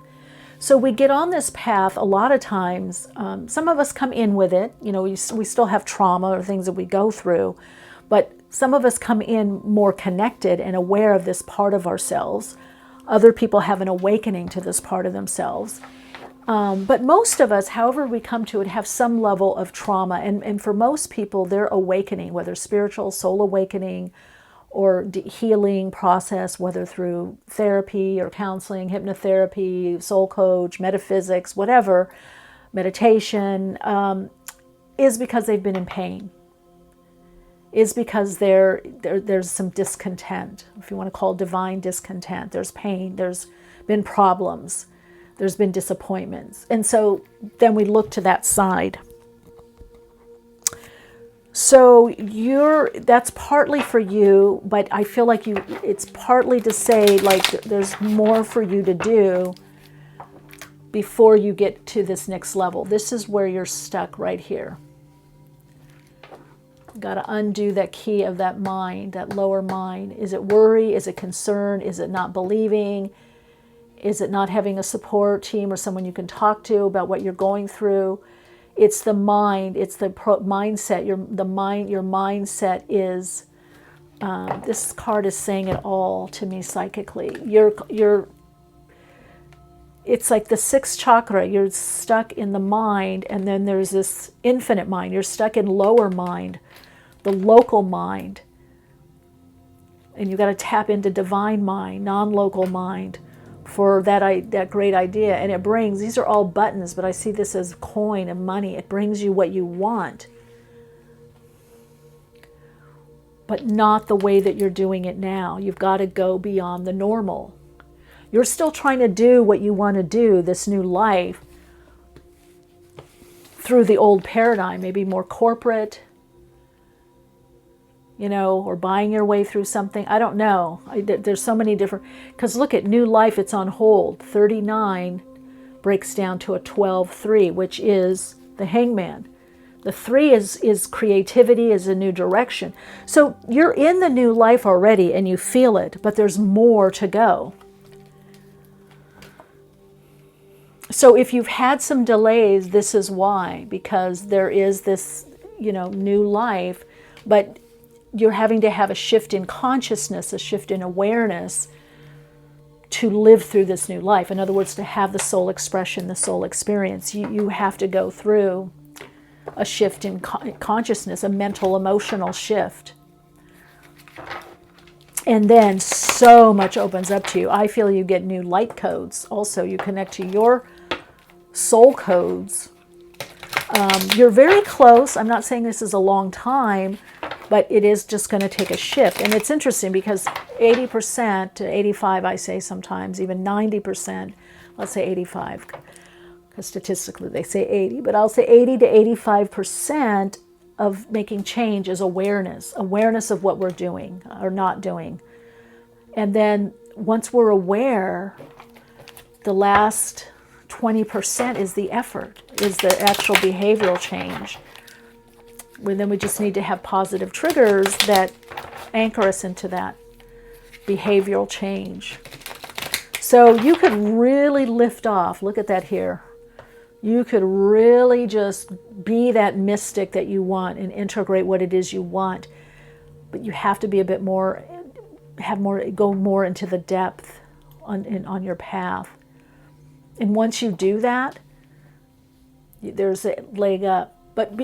So we get on this path a lot of times. Some of us come in with it. We still have trauma or things that we go through, but some of us come in more connected and aware of this part of ourselves. Other people have an awakening to this part of themselves. But most of us, however we come to it, have some level of trauma. And for most people, their awakening, whether spiritual, soul awakening, or healing process, whether through therapy or counseling, hypnotherapy, soul coach, metaphysics, whatever, meditation, is because they've been in pain, is because there's some discontent, if you want to call it divine discontent. There's pain, there's been problems, there's been disappointments. And so then we look to that side. So that's partly for you, but I feel like it's partly to say, like, there's more for you to do before you get to this next level. This is where you're stuck right here. Got to undo that key of that mind, that lower mind. Is it worry? Is it concern? Is it not believing? Is it not having a support team or someone you can talk to about what you're going through? It's the mind. It's the mindset. Your mindset is. This card is saying it all to me psychically. It's like the 6th chakra. You're stuck in the mind, and then there's this infinite mind. You're stuck in lower mind, the local mind, and you got to tap into divine mind, non-local mind, for that great idea. And it brings, these are all buttons, but I see this as coin and money. It brings you what you want, but not the way that you're doing it now. You've got to go beyond the normal. You're still trying to do what you want to do, this new life, through the old paradigm, maybe more corporate, or buying your way through something. I don't know. There's so many different, because look at new life, it's on hold. 39 breaks down to a 12-3, which is the Hangman. The 3 is creativity, is a new direction. So you're in the new life already and you feel it, but there's more to go. So if you've had some delays, this is why, because there is this, new life, but you're having to have a shift in consciousness, a shift in awareness to live through this new life. In other words, to have the soul expression, the soul experience, you have to go through a shift in consciousness, a mental, emotional shift. And then so much opens up to you. I feel you get new light codes. Also, you connect to your soul codes. You're very close. I'm not saying this is a long time, but it is just going to take a shift. And it's interesting because 80% to 85, I say sometimes, even 90%, let's say 85, because statistically they say 80, but I'll say 80 to 85% of making change is awareness of what we're doing or not doing. And then once we're aware, the last 20% is the effort, is the actual behavioral change. Then we just need to have positive triggers that anchor us into that behavioral change. So you could really lift off. Look at that here. You could really just be that mystic that you want and integrate what it is you want. But you have to be a bit more, go more into the depth on your path. And once you do that, there's a leg up. But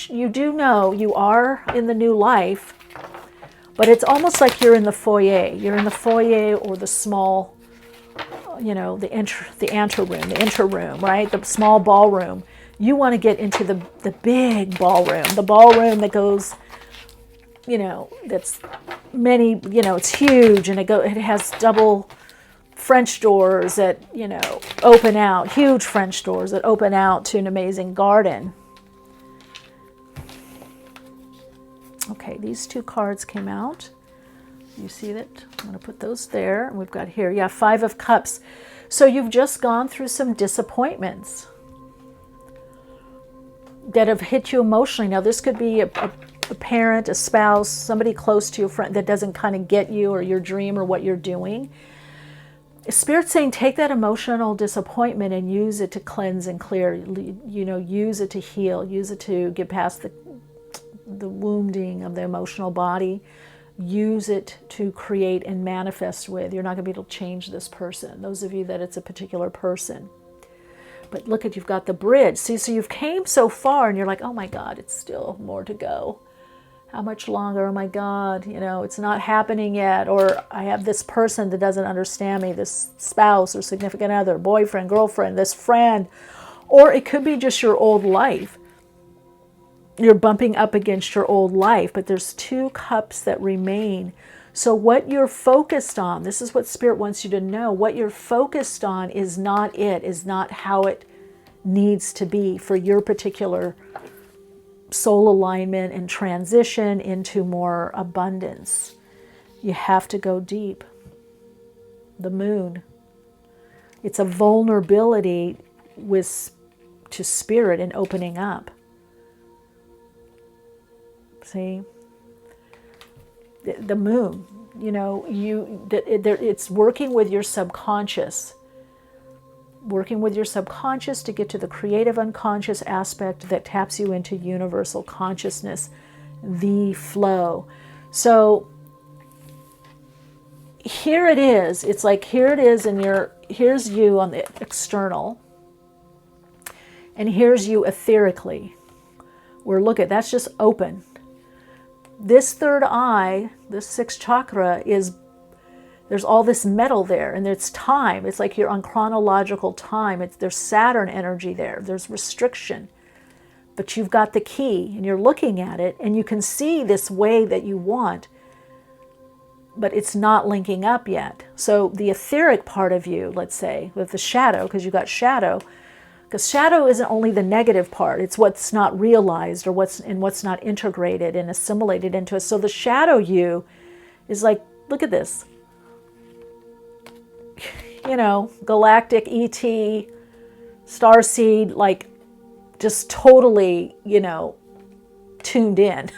you do know you are in the new life, but it's almost like you're in the foyer. You're in the foyer or the small, the interroom, right? The small ballroom. You want to get into the big ballroom, the ballroom that goes, that's many, it's huge, and it has double French doors that, open out, huge French doors that open out to an amazing garden. Okay, these two cards came out. You see that? I'm going to put those there. And we've got here, 5 of Cups. So you've just gone through some disappointments that have hit you emotionally. Now, this could be a parent, a spouse, somebody close to you, a friend that doesn't kind of get you or your dream or what you're doing. Spirit's saying take that emotional disappointment and use it to cleanse and clear. Use it to heal. Use it to get past the wounding of the emotional body. Use it to create and manifest with. You're not going to be able to change this person. Those of you that it's a particular person. But look at, you've got the bridge. See, so you've came so far and you're like, oh my God, it's still more to go. How much longer? Oh my God, it's not happening yet. Or I have this person that doesn't understand me, this spouse or significant other, boyfriend, girlfriend, this friend. Or it could be just your old life. You're bumping up against your old life, but there's 2 cups that remain. So what you're focused on, this is what Spirit wants you to know, what you're focused on is not how it needs to be for your particular soul alignment and transition into more abundance. You have to go deep. The moon. It's a vulnerability to Spirit and opening up. See? The moon, it's working with your subconscious. Working with your subconscious to get to the creative unconscious aspect that taps you into universal consciousness, the flow. So here it is. It's like here it is, and here's you on the external, and here's you etherically. That's just open. This third eye, this 6th chakra, there's all this metal there, and it's time. It's like you're on chronological time. There's Saturn energy there. There's restriction. But you've got the key, and you're looking at it, and you can see this way that you want, but it's not linking up yet. So the etheric part of you, let's say, with the shadow, because you've got shadow, because shadow isn't only the negative part, it's what's not realized or what's not integrated and assimilated into us. So the shadow you is like, look at this. Galactic ET, starseed, like just totally, tuned in.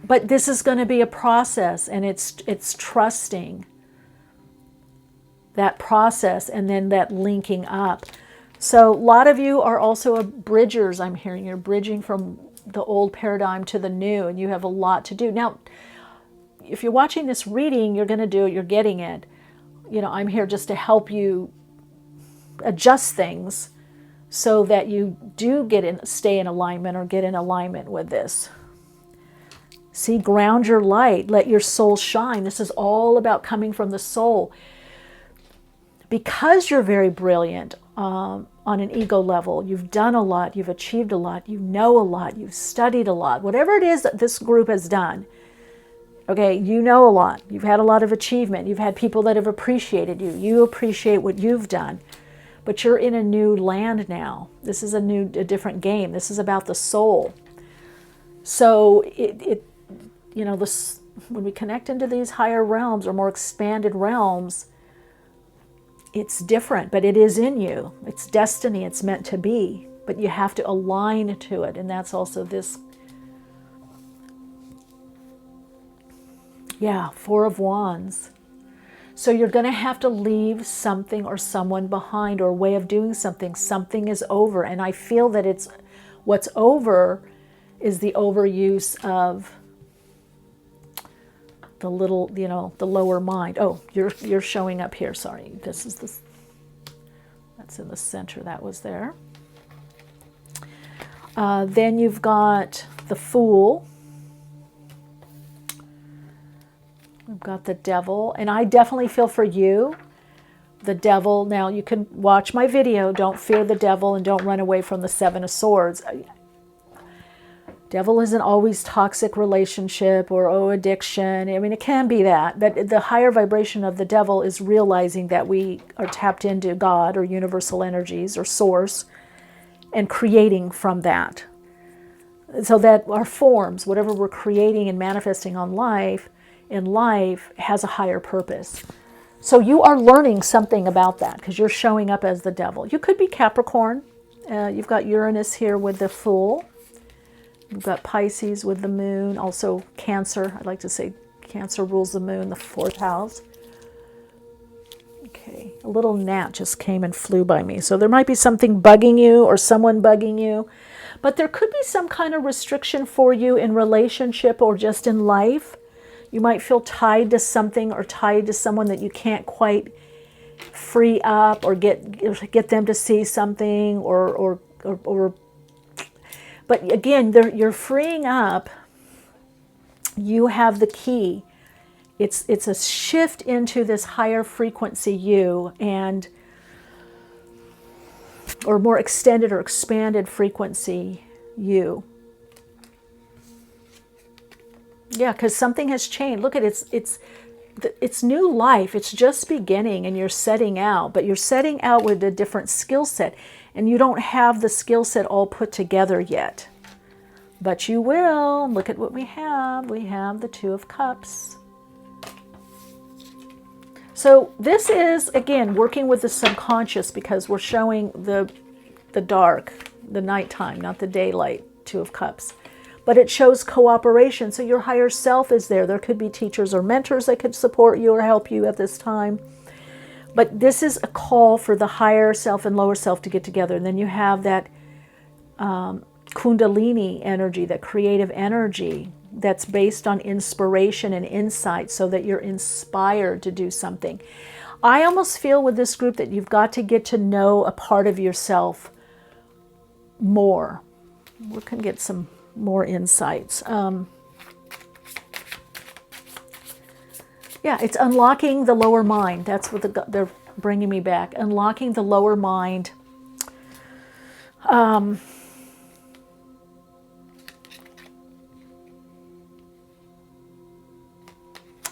But this is going to be a process, and it's trusting. that process and then that linking up. So a lot of you are also bridgers, I'm hearing. You're bridging from the old paradigm to the new, and you have a lot to do. Now, if you're watching this reading, you're going to do it, you're getting it. You know, I'm here just to help you adjust things so that you do stay in alignment or get in alignment with this. See, ground your light, let your soul shine. This is all about coming from the soul. Because you're very brilliant on an ego level, you've done a lot, you've achieved a lot, you know a lot, you've studied a lot, whatever it is that this group has done. Okay, you know a lot, you've had a lot of achievement, you've had people that have appreciated you, you appreciate what you've done, but you're in a new land now. This is a different game. This is about the soul. So when we connect into these higher realms or more expanded realms, it's different, but it is in you. It's destiny, it's meant to be, but you have to align to it, and that's also this. Yeah, Four of Wands. So you're going to have to leave something or someone behind, or a way of doing something. Something is over, and I feel that what's over is the overuse of the little, the lower mind. Oh, you're showing up here. Sorry, that's in the center. That was there. Then you've got the Fool. We've got the Devil, and I definitely feel for you. The Devil. Now you can watch my video. Don't fear the devil and don't run away from the Seven of Swords. Devil isn't always toxic relationship or addiction. I mean, it can be that, but the higher vibration of the devil is realizing that we are tapped into God or universal energies or source and creating from that. So that our forms, whatever we're creating and manifesting in life has a higher purpose. So you are learning something about that because you're showing up as the devil. You could be Capricorn. You've got Uranus here with the Fool. We've got Pisces with the Moon, also Cancer. I'd like to say Cancer rules the Moon, the 4th house. Okay, a little gnat just came and flew by me. So there might be something bugging you or someone bugging you. But there could be some kind of restriction for you in relationship or just in life. You might feel tied to something or tied to someone that you can't quite free up or get them to see something or but again, you're freeing up. You have the key. It's a shift into this higher frequency you, or more extended or expanded frequency you. Yeah, because something has changed. Look at it's new life. It's just beginning, and you're setting out, but you're setting out with a different skill set. And you don't have the skill set all put together yet. But you will. Look at what we have. We have the Two of Cups. So this is, again, working with the subconscious because we're showing the dark, the nighttime, not the daylight, Two of Cups. But it shows cooperation. So your higher self is there. There could be teachers or mentors that could support you or help you at this time. But this is a call for the higher self and lower self to get together. And then you have that Kundalini energy, that creative energy that's based on inspiration and insight so that you're inspired to do something. I almost feel with this group that you've got to get to know a part of yourself more. We can get some more insights. Yeah, it's unlocking the lower mind. That's what they're bringing me back. Unlocking the lower mind.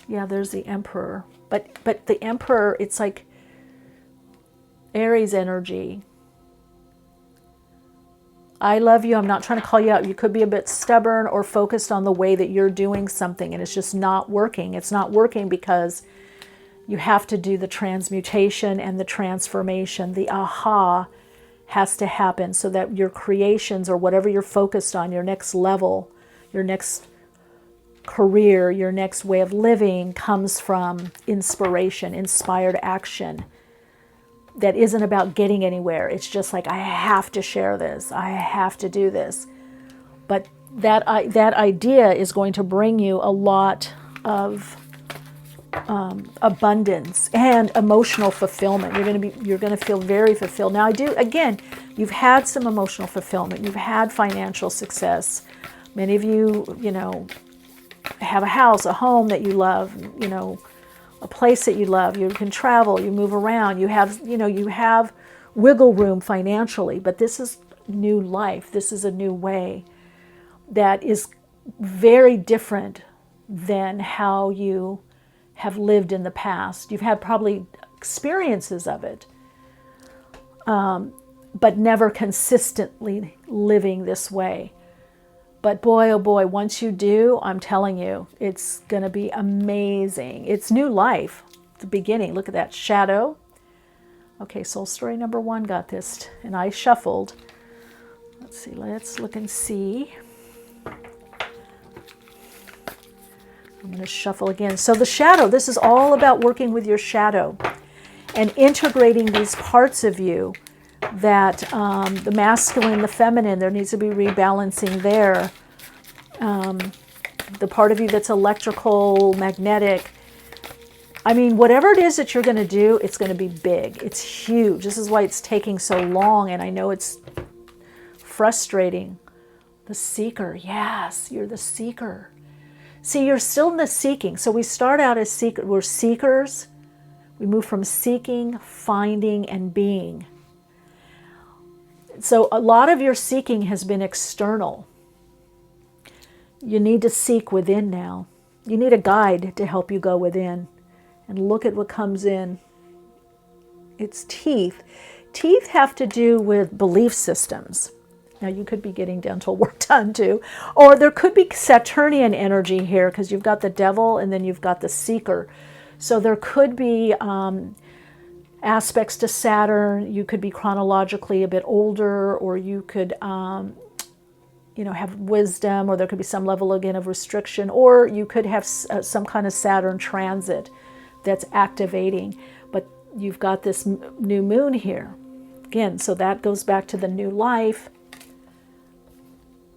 Yeah, there's the Emperor. But the Emperor, it's like Aries energy. I love you. I'm not trying to call you out. You could be a bit stubborn or focused on the way that you're doing something and it's just not working. It's not working because you have to do the transmutation and the transformation. The aha has to happen so that your creations or whatever you're focused on, your next level, your next career, your next way of living comes from inspiration, inspired action that isn't about getting anywhere. It's just like, I have to share this. I have to do this. But that idea is going to bring you a lot of abundance and emotional fulfillment. You're going to feel very fulfilled. Now, again, you've had some emotional fulfillment. You've had financial success. Many of you, have a house, a home that you love, a place that you love. You can travel, you move around. You have wiggle room financially, but this is new life. This is a new way that is very different than how you have lived in the past. You've had probably experiences of it, but never consistently living this way. But boy, oh boy, once you do, I'm telling you, it's going to be amazing. It's new life, the beginning. Look at that shadow. Okay, soul story number 1 got this, and I shuffled. Let's see, let's look and see. I'm going to shuffle again. So the shadow, this is all about working with your shadow and integrating these parts of you that the masculine, the feminine, there needs to be rebalancing there. The part of you that's electrical, magnetic. I mean, whatever it is that you're going to do, it's going to be big. It's huge. This is why it's taking so long, and I know it's frustrating. The seeker, yes, you're the seeker. See, you're still in the seeking. So we start out as seekers. We're seekers. We move from seeking, finding, and being. So a lot of your seeking has been external. You need to seek within now. You need a guide to help you go within. And look at what comes in. It's teeth. Teeth have to do with belief systems. Now, you could be getting dental work done too. Or there could be Saturnian energy here because you've got the devil and then you've got the seeker. So there could be aspects to Saturn. You could be chronologically a bit older, or you could have wisdom, or there could be some level again of restriction, or you could have some kind of Saturn transit that's activating. But you've got this new moon here. Again, so that goes back to the new life.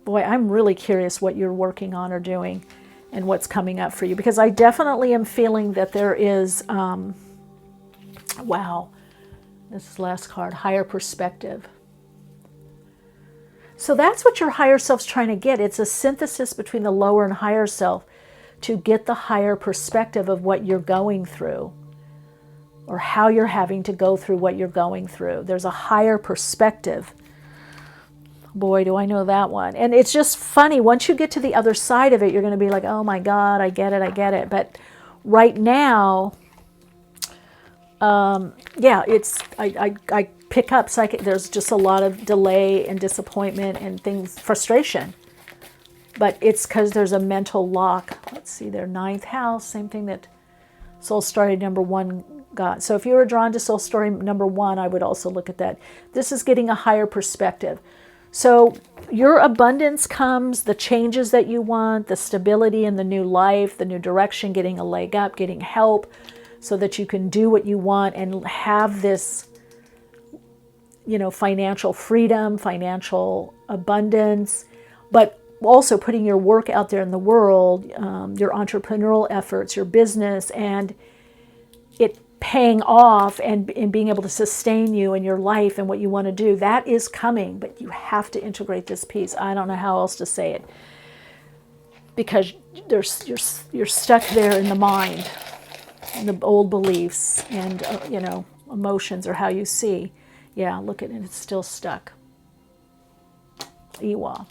Boy, I'm really curious what you're working on or doing and what's coming up for you, because I definitely am feeling that there is, wow, this is last card, higher perspective. So that's what your higher self's trying to get. It's a synthesis between the lower and higher self to get the higher perspective of what you're going through or how you're having to go through what you're going through. There's a higher perspective. Boy, do I know that one. And it's just funny. Once you get to the other side of it, you're going to be like, oh my God, I get it. But right now, it's I pick up psychic. There's just a lot of delay and disappointment and things, frustration. But it's because there's a mental lock. Let's see, their 9th house, same thing that Soul Story number 1 got. So if you were drawn to Soul Story number 1, I would also look at that. This is getting a higher perspective. So your abundance comes, the changes that you want, the stability in the new life, the new direction, getting a leg up, getting help so that you can do what you want and have this, financial freedom, financial abundance, but also putting your work out there in the world, your entrepreneurial efforts, your business, and it paying off and being able to sustain you in your life and what you want to do. That is coming, but you have to integrate this piece. I don't know how else to say it, because you're stuck there in the mind, in the old beliefs and emotions or how you see. Yeah, look at it, it's still stuck. Iwa.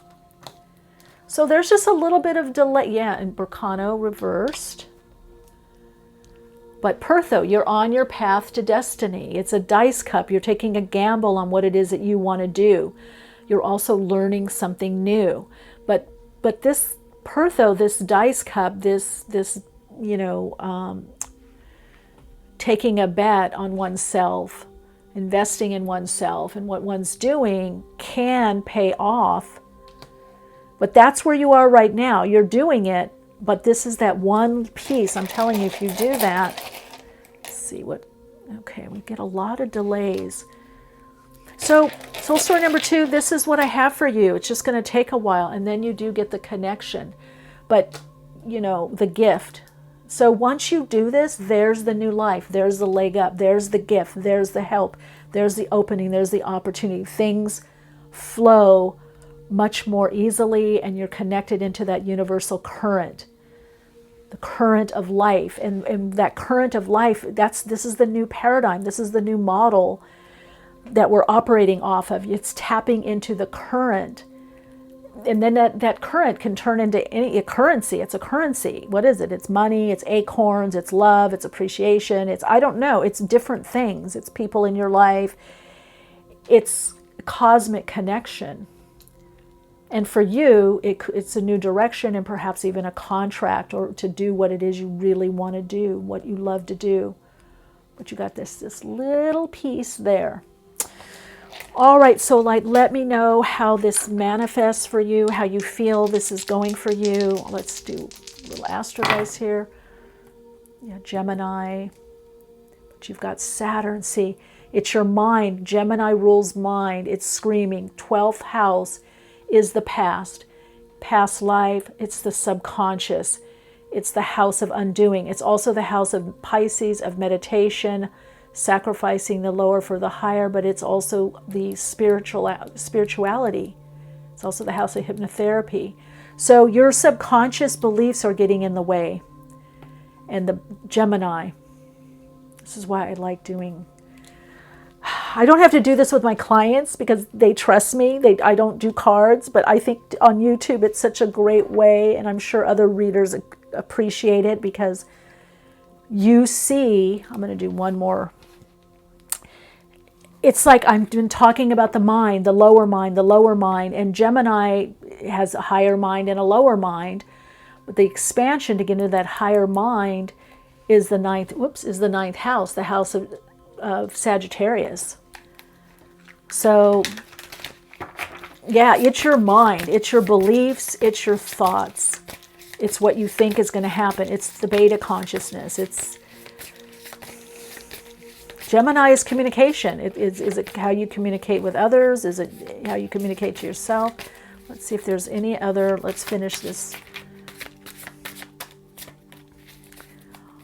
So there's just a little bit of delay. Yeah, and Burkano reversed. But Pertho, you're on your path to destiny. It's a dice cup. You're taking a gamble on what it is that you want to do. You're also learning something new. But this Pertho, this dice cup, this taking a bet on oneself, investing in oneself and what one's doing can pay off. But that's where you are right now. You're doing it, But this is that one piece. I'm telling you, if you do that, let's see what, okay, we get a lot of delays. So soul story number 2, this is what I have for you. It's just going to take a while, and then you do get the connection. But, you know, the gift. So once you do this, there's the new life. There's the leg up. There's the gift. There's the help. There's the opening. There's the opportunity. Things flow much more easily, and you're connected into that universal current, the current of life. And that current of life, this is the new paradigm. This is the new model that we're operating off of. It's tapping into the current. And then that current can turn into a currency. It's a currency. What is it? It's money, it's acorns, it's love, it's appreciation, it's, I don't know, it's different things. It's people in your life. It's cosmic connection. And for you, it's a new direction, and perhaps even a contract, or to do what it is you really want to do, what you love to do. But you got this little piece there. All right, so let me know how this manifests for you, how you feel this is going for you. Let's do a little astro dice here. Yeah, Gemini. But you've got Saturn. See, it's your mind. Gemini rules mind. It's screaming. 12th house is the past life. It's the subconscious. It's the house of undoing. It's also the house of Pisces, of meditation, sacrificing the lower for the higher, but it's also the spirituality. It's also the house of hypnotherapy. So your subconscious beliefs are getting in the way. And the Gemini, this is why I like doing, I don't have to do this with my clients because they trust me. I don't do cards, but I think on YouTube it's such a great way, and I'm sure other readers appreciate it, because you see, I'm going to do one more. It's like I've been talking about the mind, the lower mind, and Gemini has a higher mind and a lower mind. But the expansion to get into that higher mind is the ninth house, the house of Sagittarius. So, yeah, it's your mind, it's your beliefs, it's your thoughts. It's what you think is going to happen. It's the beta consciousness. It's Gemini is communication. Is it how you communicate with others? Is it how you communicate to yourself? Let's see if there's any other. Let's finish this.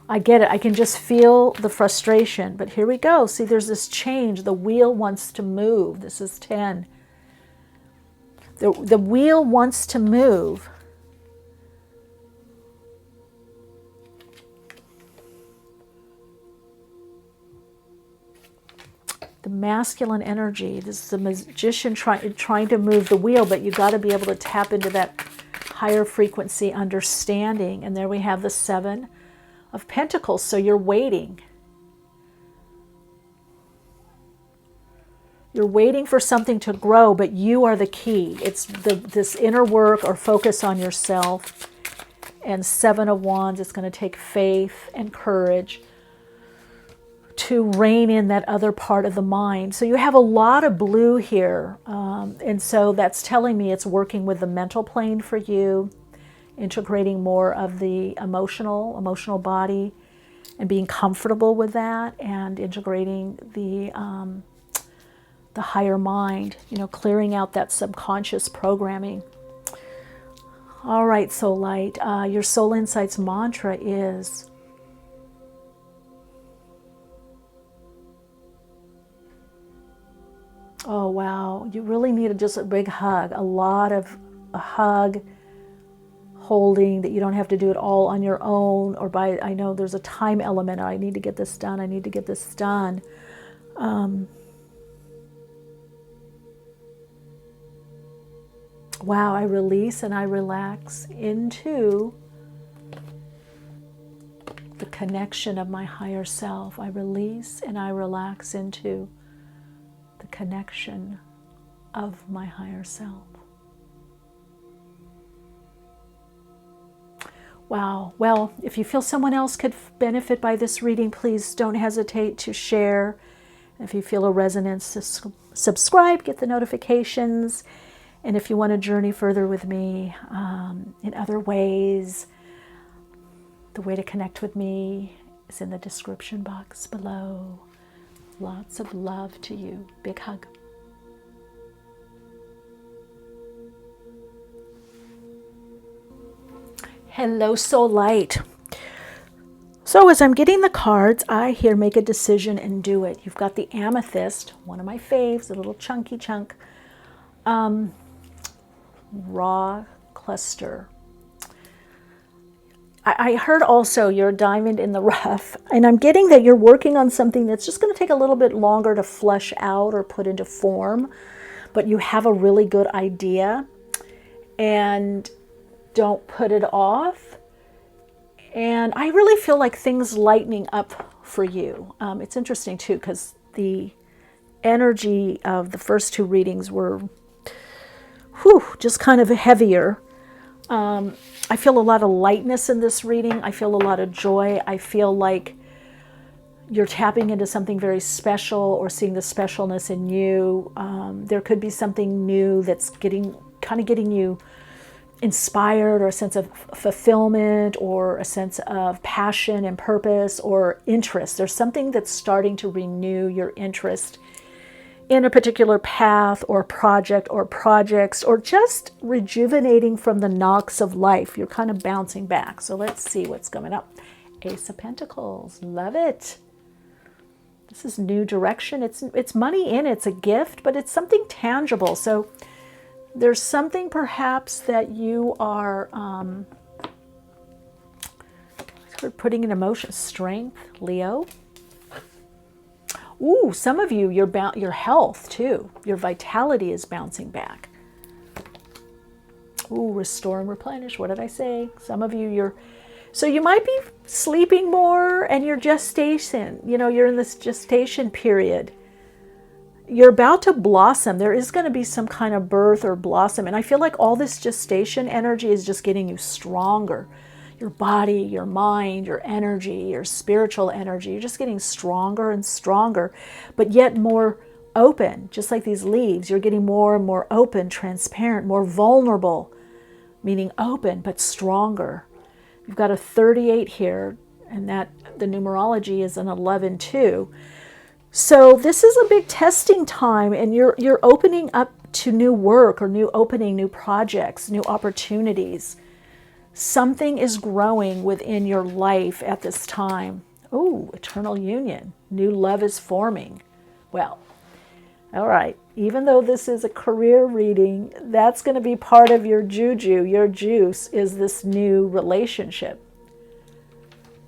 I get it. I can just feel the frustration. But here we go. See, there's this change. The wheel wants to move. This is 10. The wheel wants to move. The masculine energy, this is the magician trying to move the wheel, but you got to be able to tap into that higher frequency understanding. And there we have the 7 of Pentacles. So you're waiting. You're waiting for something to grow, but you are the key. It's this inner work or focus on yourself. And 7 of Wands, it's going to take faith and courage to rein in that other part of the mind. So you have a lot of blue here. And so that's telling me it's working with the mental plane for you, integrating more of the emotional body and being comfortable with that, and integrating the higher mind, clearing out that subconscious programming. All right, Soul Light, your Soul Insights mantra is, oh, wow. You really need just a big hug, a hug, holding, that you don't have to do it all on your own, or I know there's a time element. I need to get this done. I need to get this done. Wow, I release and I relax into the connection of my higher self. I release and I relax into the connection of my higher self. Wow. Well, if you feel someone else could benefit by this reading, please don't hesitate to share. If you feel a resonance, subscribe, get the notifications. And if you want to journey further with me in other ways, The way to connect with me is in the description box below. Lots of love to you. Big hug. Hello, Soul Light. So as I'm getting the cards, I hear make a decision and do it. You've got the Amethyst, one of my faves, a little chunky chunk. Raw cluster. I heard also you're a diamond in the rough, and I'm getting that you're working on something that's just going to take a little bit longer to flesh out or put into form, but you have a really good idea, and don't put it off. And I really feel like things lightening up for you. It's interesting too, because the energy of the first two readings were just kind of heavier. I feel a lot of lightness in this reading. I feel a lot of joy. I feel like you're tapping into something very special or seeing the specialness in you. There could be something new that's getting you inspired, or a sense of fulfillment, or a sense of passion and purpose or interest. There's something that's starting to renew your interest in a particular path or project or projects, or just rejuvenating from the knocks of life. You're kind of bouncing back. So let's see what's coming up. Ace of Pentacles. Love it. This is new direction. It's money in, it's a gift, but it's something tangible. So there's something perhaps that you are putting in emotion. Strength, Leo. Ooh, some of you, your health too, your vitality is bouncing back. Ooh, restore and replenish. What did I say? Some of you, so you might be sleeping more, and your gestation, you're in this gestation period. You're about to blossom. There is going to be some kind of birth or blossom. And I feel like all this gestation energy is just getting you stronger. Your body, your mind, your energy, your spiritual energy. You're just getting stronger and stronger, but yet more open. Just like these leaves, you're getting more and more open, transparent, more vulnerable, meaning open, but stronger. You've got a 38 here, and that the numerology is an 11 too. So this is a big testing time, and you're opening up to new work or new projects, new opportunities. Something is growing within your life at this time. Oh, eternal union. New love is forming. Well, all right. Even though this is a career reading, that's going to be part of your juju. Your juice is this new relationship.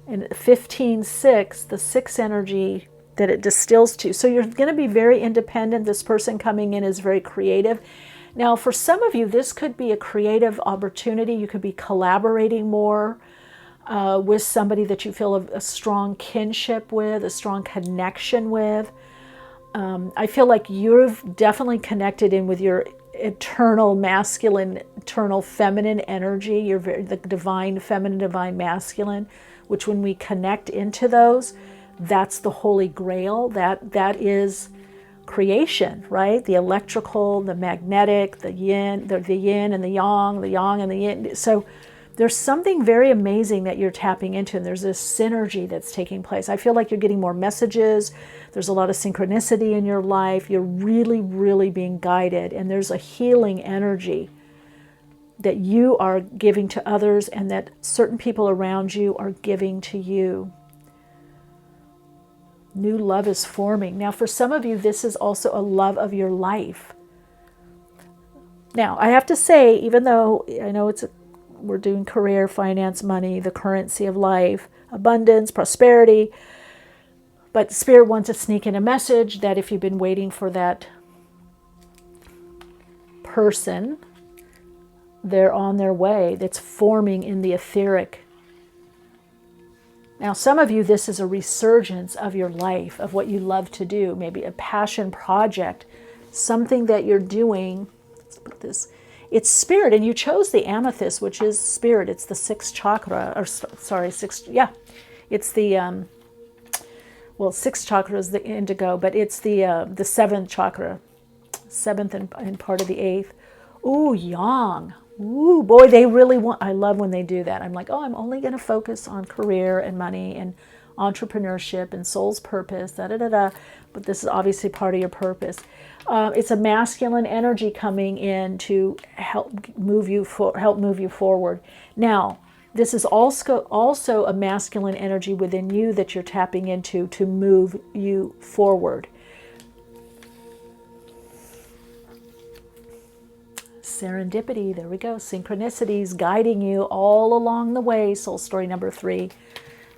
And 15-6, the 6 energy that it distills to. So you're going to be very independent. This person coming in is very creative. Now, for some of you, this could be a creative opportunity. You could be collaborating more with somebody that you feel a strong kinship with, a strong connection with. I feel like you've definitely connected in with your eternal masculine, eternal feminine energy. You're the divine feminine, divine masculine, which when we connect into those, that's the holy grail. That is creation, right? The electrical, the magnetic, the yin and the yang and the yin. So there's something very amazing that you're tapping into, and there's this synergy that's taking place. I feel like you're getting more messages. There's a lot of synchronicity in your life. You're really, really being guided, and there's a healing energy that you are giving to others, and that certain people around you are giving to you. New love is forming. Now, for some of you, this is also a love of your life. Now, I have to say, even though I know we're doing career, finance, money, the currency of life, abundance, prosperity, but Spirit wants to sneak in a message that if you've been waiting for that person, they're on their way. That's forming in the etheric. Now, some of you, this is a resurgence of your life, of what you love to do, maybe a passion project, something that you're doing. Let's put this. It's spirit, and you chose the amethyst, which is spirit. It's the 6th chakra, or sorry, 6th, yeah. It's the, 6th chakra is the indigo, but it's the 7th chakra, 7th and part of the 8th. Ooh, yang. Ooh, boy, they really want, I love when they do that. I'm like, oh, I'm only going to focus on career and money and entrepreneurship and soul's purpose, da da da da. But this is obviously part of your purpose. It's a masculine energy coming in to help move you forward. Now, this is also a masculine energy within you that you're tapping into to move you forward. Serendipity, there we go. Synchronicities guiding you all along the way. Soul story number 3.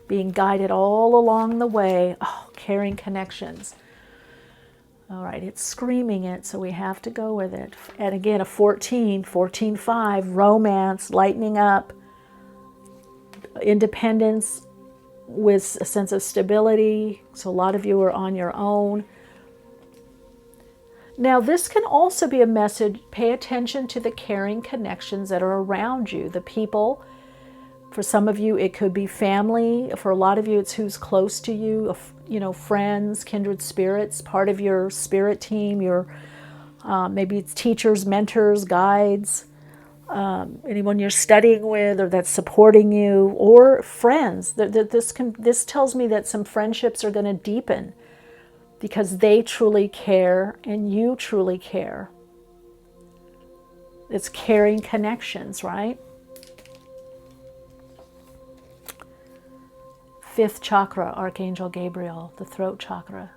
Being guided all along the way. Oh, caring connections. All right, it's screaming it, so we have to go with it. And again, a 14-5, romance, lightening up, independence with a sense of stability. So a lot of you are on your own. Now, this can also be a message. Pay attention to the caring connections that are around you, the people. For some of you, it could be family. For a lot of you, it's who's close to you, friends, kindred spirits, part of your spirit team, maybe it's teachers, mentors, guides, anyone you're studying with or that's supporting you, or friends. This tells me that some friendships are going to deepen because they truly care and you truly care. It's caring connections, right? 5th chakra, Archangel Gabriel, the throat chakra.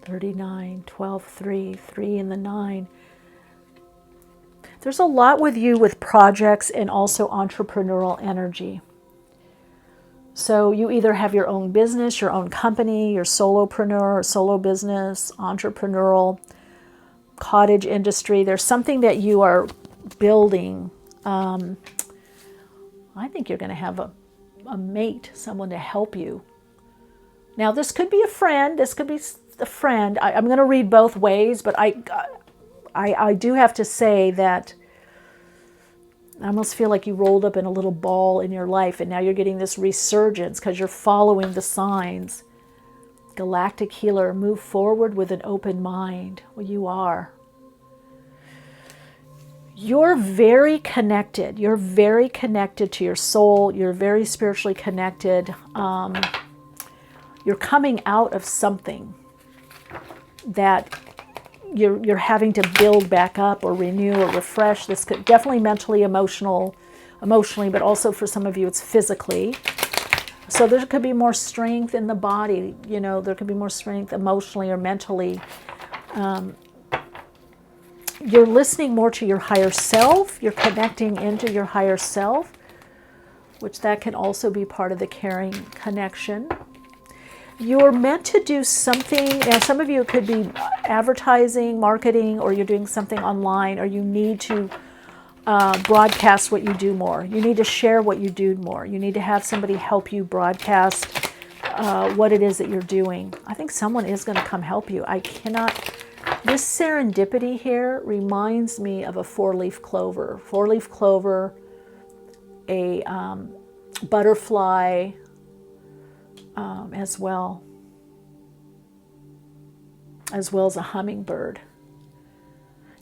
39, 12, 3, 3 and the 9. There's a lot with you with projects and also entrepreneurial energy. So you either have your own business, your own company, your solopreneur or solo business, entrepreneurial, cottage industry. There's something that you are building. I think you're going to have a mate, someone to help you. Now, this could be a friend. This could be a friend. I'm going to read both ways, but I do have to say that I almost feel like you rolled up in a little ball in your life, and now you're getting this resurgence because you're following the signs. Galactic healer, move forward with an open mind. Well, you are. You're very connected. You're very connected to your soul. You're very spiritually connected. You're coming out of something that you're having to build back up or renew or refresh. This could definitely emotionally, but also for some of you it's physically. So there could be more strength in the body. There could be more strength emotionally or mentally. You're listening more to your higher self. You're connecting into your higher self, which that can also be part of the caring connection. You're meant to do something, and some of you it could be advertising, marketing, or you're doing something online, or you need to broadcast what you do more. You need to share what you do more. You need to have somebody help you broadcast what it is that you're doing. I think someone is going to come help you. This serendipity here reminds me of a 4-leaf clover. 4-leaf clover, a butterfly, as well as a hummingbird.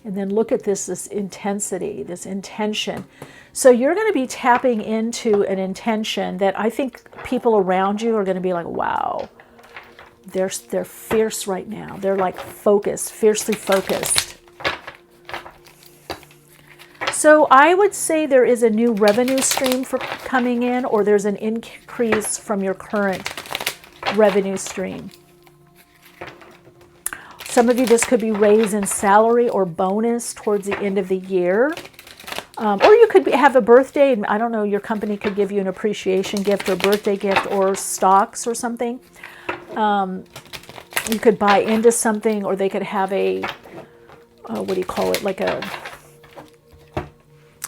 And then look at this intensity, this intention. So you're going to be tapping into an intention that I think people around you are going to be like, wow, they're fierce right now. They're like focused, fiercely focused. So I would say there is a new revenue stream coming in, or there's an increase from your current revenue stream. Some of you, this could be raise in salary or bonus towards the end of the year. Or you could have a birthday, and I don't know, your company could give you an appreciation gift or birthday gift or stocks or something. You could buy into something, or they could have a, what do you call it, like a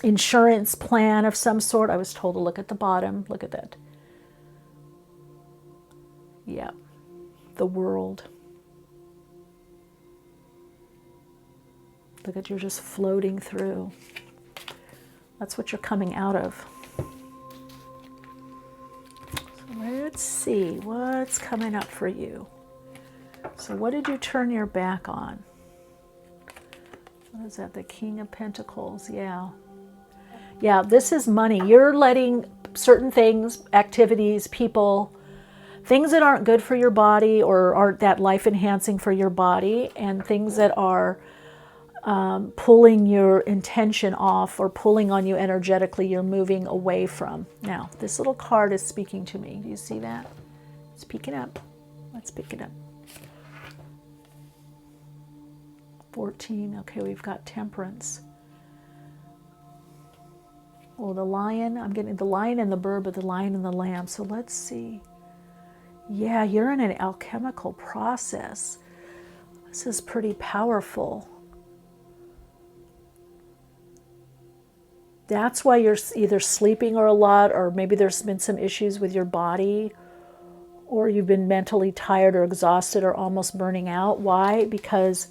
insurance plan of some sort. I was told to look at the bottom. Look at that. Yeah, the world. Look at, you're just floating through. That's what you're coming out of. So let's see what's coming up for you. So what did you turn your back on? What is that? The King of Pentacles. Yeah. Yeah, this is money. You're letting certain things, activities, people, things that aren't good for your body or aren't that life enhancing for your body, and things that are pulling your intention off or pulling on you energetically, you're moving away from. Now, this little card is speaking to me. Do you see that? It's picking up. Let's pick it up. 14. Okay, we've got Temperance. Oh, the Lion. I'm getting the Lion and the Bird, but the Lion and the Lamb. So let's see. Yeah, you're in an alchemical process. This is pretty powerful. That's why you're either sleeping or a lot, or maybe there's been some issues with your body, or you've been mentally tired or exhausted or almost burning out. Why? Because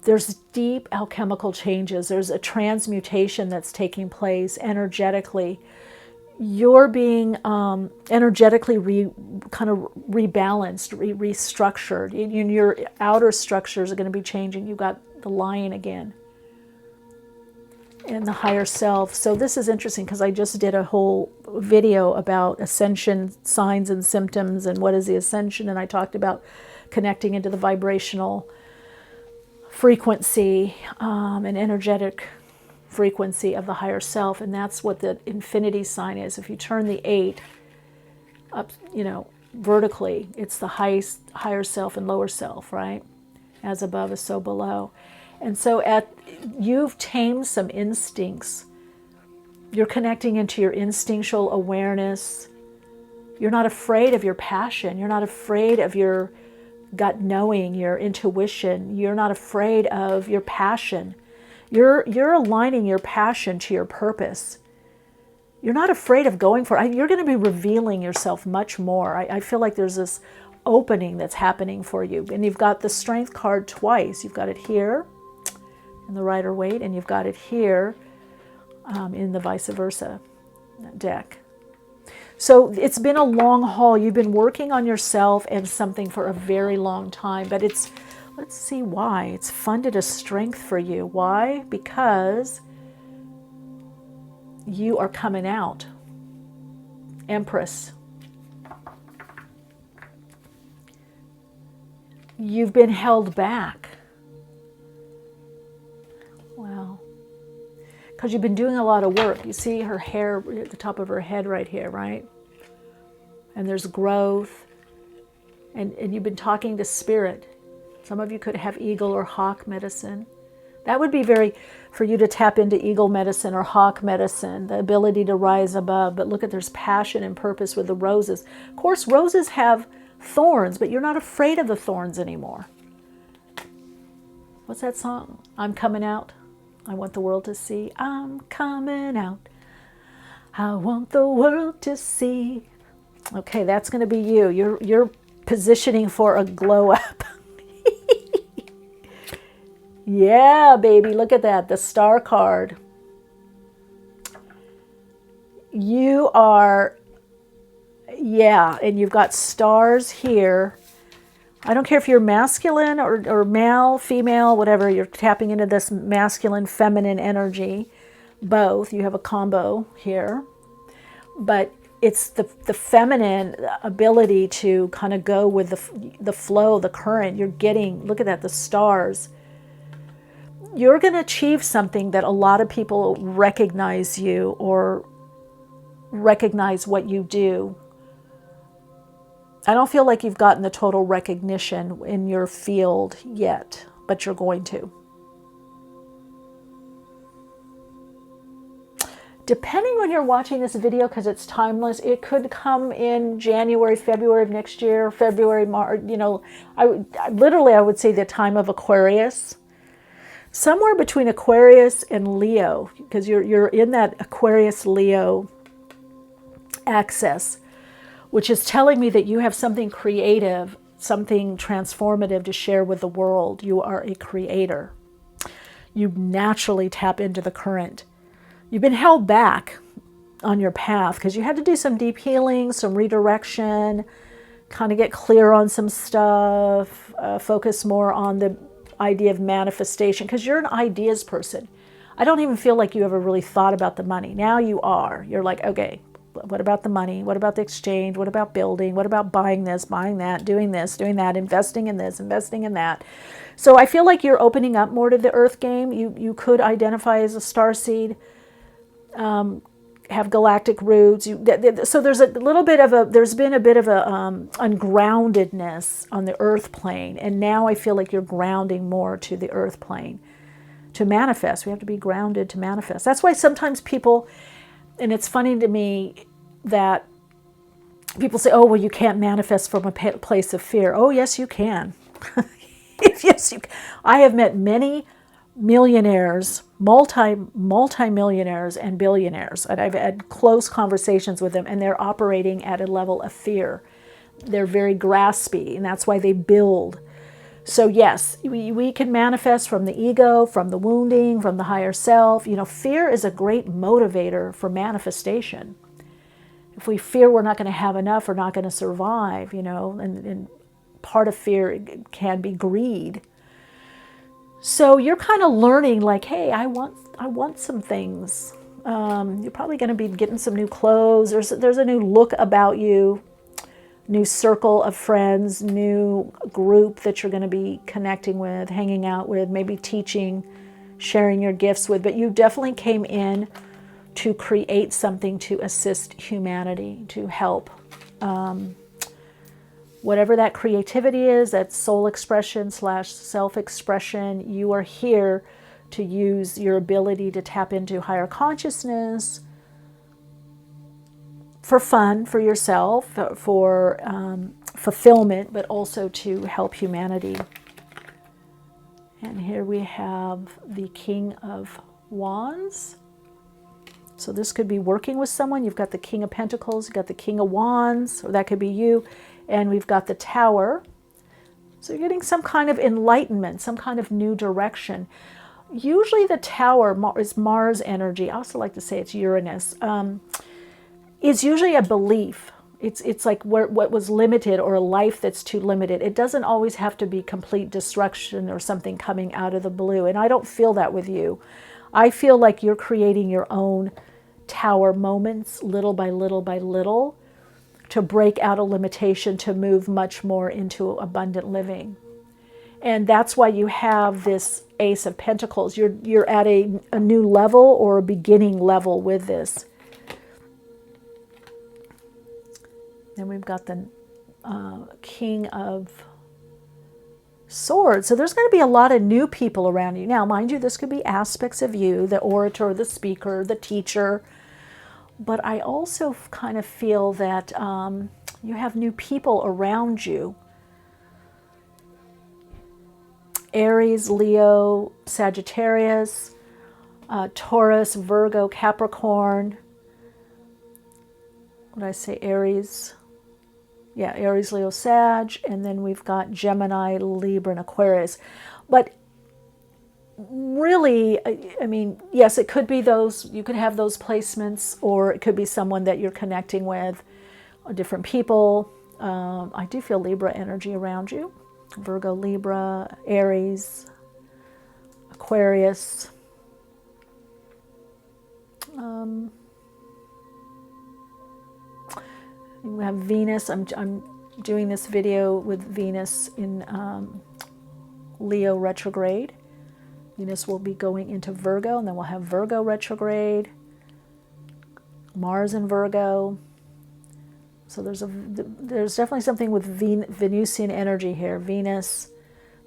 there's deep alchemical changes. There's a transmutation that's taking place energetically. You're being energetically kind of rebalanced, restructured. Your outer structures are going to be changing. You've got the Lion again and the higher self. So this is interesting because I just did a whole video about ascension signs and symptoms and what is the ascension, and I talked about connecting into the vibrational frequency and energetic frequency of the higher self, and that's what the infinity sign is. If you turn the 8 up, vertically, it's the higher self and lower self, right? As above is so below. And so you've tamed some instincts. You're connecting into your instinctual awareness. You're not afraid of your passion. You're not afraid of your gut knowing, your intuition. You're not afraid of your passion. You're aligning your passion to your purpose. You're not afraid of going for it. You're going to be revealing yourself much more. I feel like there's this opening that's happening for you. And you've got the Strength card twice. You've got it here in the Rider-Waite, and you've got it here in the vice versa deck. So it's been a long haul. You've been working on yourself and something for a very long time, but let's see why. It's funded a strength for you. Why? Because you are coming out. Empress. You've been held back. Wow. Because you've been doing a lot of work. You see her hair at the top of her head right here, right? And there's growth. And you've been talking to spirit. Some of you could have eagle or hawk medicine. That would be for you to tap into eagle medicine or hawk medicine, the ability to rise above. But look at, there's passion and purpose with the roses. Of course, roses have thorns, but you're not afraid of the thorns anymore. What's that song? I'm coming out. I want the world to see. I'm coming out. I want the world to see. Okay, that's going to be you. You're positioning for a glow up. Yeah, baby, look at that. The Star card. You are, yeah, and you've got stars here. I don't care if you're masculine or male, female, whatever. You're tapping into this masculine, feminine energy. Both. You have a combo here. But it's the feminine ability to kind of go with the flow, the current. You're getting, look at that, the stars. You're going to achieve something that a lot of people recognize you or recognize what you do. I don't feel like you've gotten the total recognition in your field yet, but you're going to. Depending when you're watching this video, because it's timeless, it could come in January, February of next year, February, March, I would say the time of Aquarius. Somewhere between Aquarius and Leo, because you're in that Aquarius-Leo axis, which is telling me that you have something creative, something transformative to share with the world. You are a creator. You naturally tap into the current. You've been held back on your path because you had to do some deep healing, some redirection, kind of get clear on some stuff, focus more on the idea of manifestation, because you're an ideas person. I don't even feel like you ever really thought about the money. Now you are. You're like, okay, what about the money? What about the exchange? What about building? What about buying this, buying that, doing this, doing that, investing in this, investing in that? So I feel like you're opening up more to the earth game. You could identify as a starseed, have galactic roots. So there's a little bit of there's been a bit of a ungroundedness on the earth plane. And now I feel like you're grounding more to the earth plane to manifest. We have to be grounded to manifest. That's why sometimes people, and it's funny to me that people say, oh, well, you can't manifest from a place of fear. Oh, yes, you can. Yes, you can. I have met many millionaires, multi-millionaires and billionaires, and I've had close conversations with them, and they're operating at a level of fear. They're very graspy, and that's why they build. So yes, we can manifest from the ego, from the wounding, from the higher self. Fear is a great motivator for manifestation. If we fear we're not going to have enough, we're not going to survive, and part of fear can be greed. So you're kind of learning, like, hey, I want some things. You're probably going to be getting some new clothes. There's a new look about you, new circle of friends, new group that you're going to be connecting with, hanging out with, maybe teaching, sharing your gifts with. But you definitely came in to create something to assist humanity, to help. Whatever that creativity is, that soul expression / self-expression, you are here to use your ability to tap into higher consciousness for fun, for yourself, for fulfillment, but also to help humanity. And here we have the King of Wands. So this could be working with someone. You've got the King of Pentacles, you've got the King of Wands, or that could be you. And we've got the Tower. So you're getting some kind of enlightenment, some kind of new direction. Usually the Tower is Mars energy. I also like to say it's Uranus. It's usually a belief. It's like what was limited, or a life that's too limited. It doesn't always have to be complete destruction or something coming out of the blue. And I don't feel that with you. I feel like you're creating your own Tower moments, little by little by little, to break out a limitation, to move much more into abundant living. And that's why you have this Ace of Pentacles. You're at a new level, or a beginning level with this. Then we've got the King of Swords. So there's going to be a lot of new people around you. Now, mind you, this could be aspects of you, the orator, the speaker, the teacher. But I also kind of feel that you have new people around you. Aries, Leo, Sagittarius, Taurus, Virgo, Capricorn. What did I say? Aries. Yeah, Aries, Leo, Sag. And then we've got Gemini, Libra, and Aquarius. But really, I mean, yes, it could be those, you could have those placements, or it could be someone that you're connecting with, or different people. I do feel Libra energy around you. Virgo, Libra, Aries, Aquarius. We have Venus. I'm doing this video with Venus in Leo retrograde. Venus will be going into Virgo, and then we'll have Virgo retrograde, Mars in Virgo. So there's definitely something with Venusian energy here. Venus,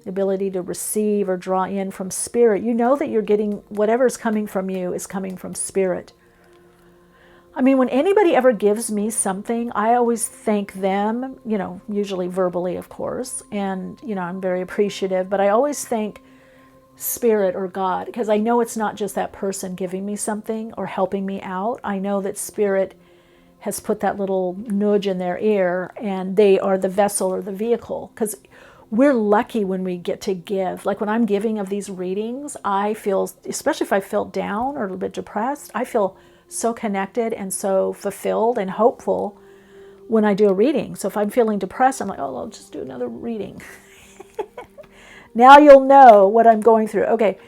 the ability to receive or draw in from spirit. You know that you're getting whatever's coming from you is coming from spirit. I mean, when anybody ever gives me something, I always thank them, usually verbally, of course, and, I'm very appreciative, but I always thank Spirit or God, because I know it's not just that person giving me something or helping me out. I know that Spirit has put that little nudge in their ear, and they are the vessel or the vehicle, because we're lucky when we get to give. Like when I'm giving of these readings, I feel, especially if I feel down or a little bit depressed, I feel so connected and so fulfilled and hopeful when I do a reading. So if I'm feeling depressed, I'm like, oh, I'll just do another reading. Now you'll know what I'm going through. Okay,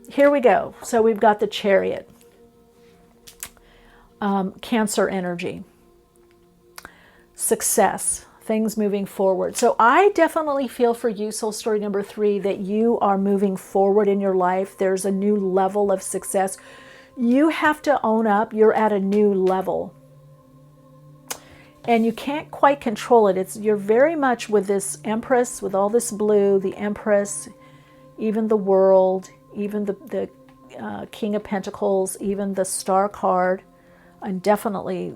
here we go. So we've got the Chariot, Cancer energy, success, things moving forward. So I definitely feel for you, soul story number 3, that you are moving forward in your life. There's a new level of success. You have to own up. You're at a new level. And you can't quite control it. You're very much with this Empress, with all this blue, the Empress, even the World, even the King of Pentacles, even the Star card, and definitely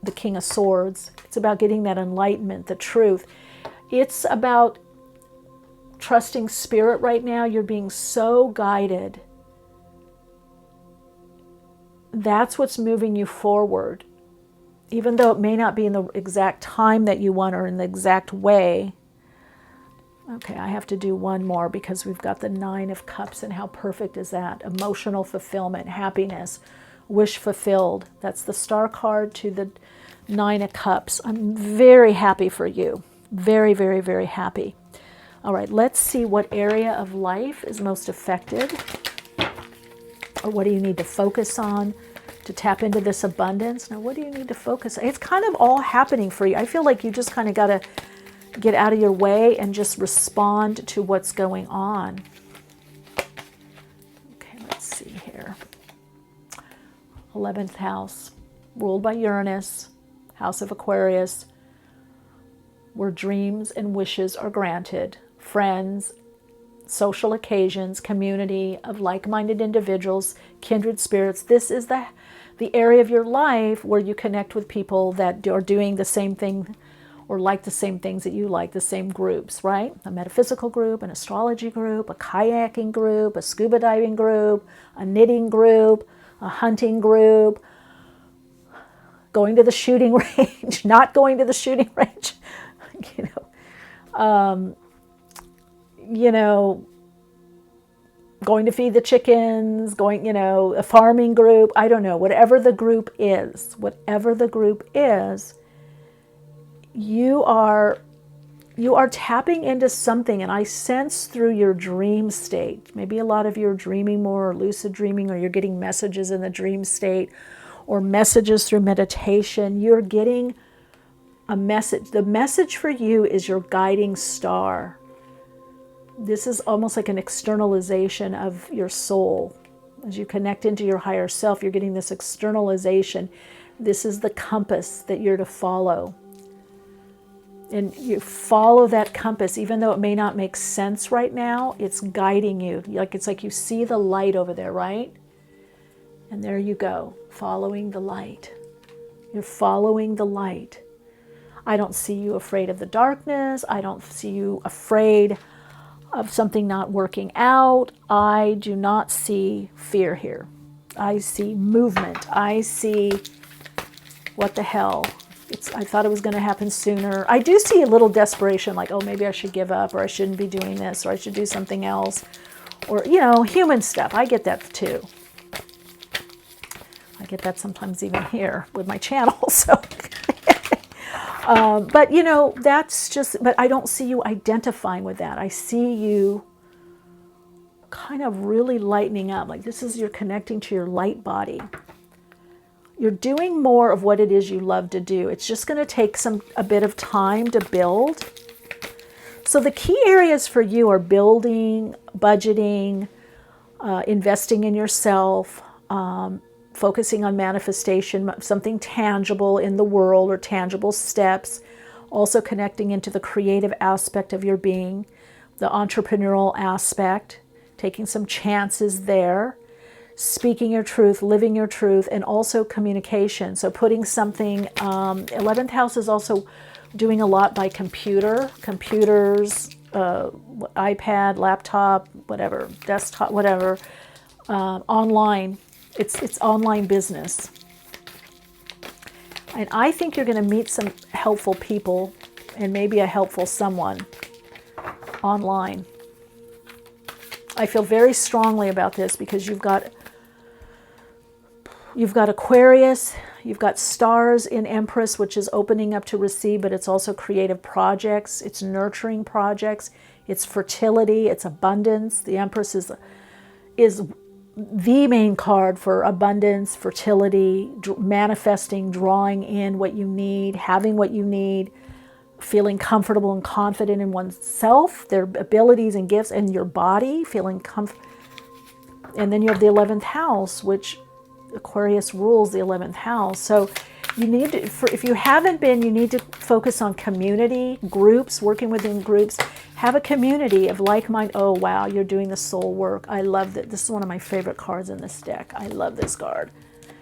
the King of Swords. It's about getting that enlightenment, the truth. It's about trusting Spirit right now. You're being so guided. That's what's moving you forward. Even though it may not be in the exact time that you want or in the exact way. Okay, I have to do one more because we've got the 9 of Cups, and how perfect is that? Emotional fulfillment, happiness, wish fulfilled. That's the Star card to the 9 of Cups. I'm very happy for you. Very, very, very happy. All right, let's see what area of life is most affected. Or what do you need to focus on to tap into this abundance? Now, what do you need to focus on? It's kind of all happening for you. I feel like you just kind of got to get out of your way and just respond to what's going on. Okay, let's see here. 11th house, ruled by Uranus, house of Aquarius, where dreams and wishes are granted. Friends, social occasions, community of like-minded individuals, kindred spirits. This is the area of your life where you connect with people that are doing the same thing or like the same things that you like, the same groups, right? A metaphysical group, an astrology group, a kayaking group, a scuba diving group, a knitting group, a hunting group, going to the shooting range, not going to the shooting range, going to feed the chickens, a farming group, I don't know, whatever the group is, you are tapping into something, and I sense through your dream state. Maybe a lot of you are dreaming more, or lucid dreaming, or you're getting messages in the dream state, or messages through meditation. You're getting a message. The message for you is your guiding star. This is almost like an externalization of your soul. As you connect into your higher self, you're getting this externalization. This is the compass that you're to follow. And you follow that compass, even though it may not make sense right now, it's guiding you. It's like you see the light over there, right? And there you go, following the light. You're following the light. I don't see you afraid of the darkness. I don't see you afraid of something not working out. I do not see fear here. I see movement. I see, what the hell? I thought it was going to happen sooner. I do see a little desperation, like, oh, maybe I should give up, or I shouldn't be doing this, or I should do something else. Or, human stuff. I get that too. I get that sometimes even here with my channel. So, but that's just, but I don't see you identifying with that. I see you kind of really lightening up. Like this is, you're connecting to your light body. You're doing more of what it is you love to do. It's just going to take a bit of time to build. So the key areas for you are building, budgeting, investing in yourself, focusing on manifestation, something tangible in the world or tangible steps, also connecting into the creative aspect of your being, the entrepreneurial aspect, taking some chances there, speaking your truth, living your truth, and also communication. So putting something, 11th house is also doing a lot by computers, iPad, laptop, whatever, desktop, whatever, online. It's online business. And I think you're going to meet some helpful people and maybe a helpful someone online. I feel very strongly about this because you've got Aquarius, you've got stars in Empress, which is opening up to receive, but it's also creative projects, it's nurturing projects, it's fertility, it's abundance. The Empress is the main card for abundance, fertility, manifesting, drawing in what you need, having what you need, feeling comfortable and confident in oneself, their abilities and gifts, and your body, feeling comfortable. And then you have the 11th house, which Aquarius rules the 11th house. So you need to, if you haven't been, you need to focus on community, groups, working within groups. Have a community of like-minded. Oh, wow, you're doing the soul work. I love that. This is one of my favorite cards in this deck. I love this card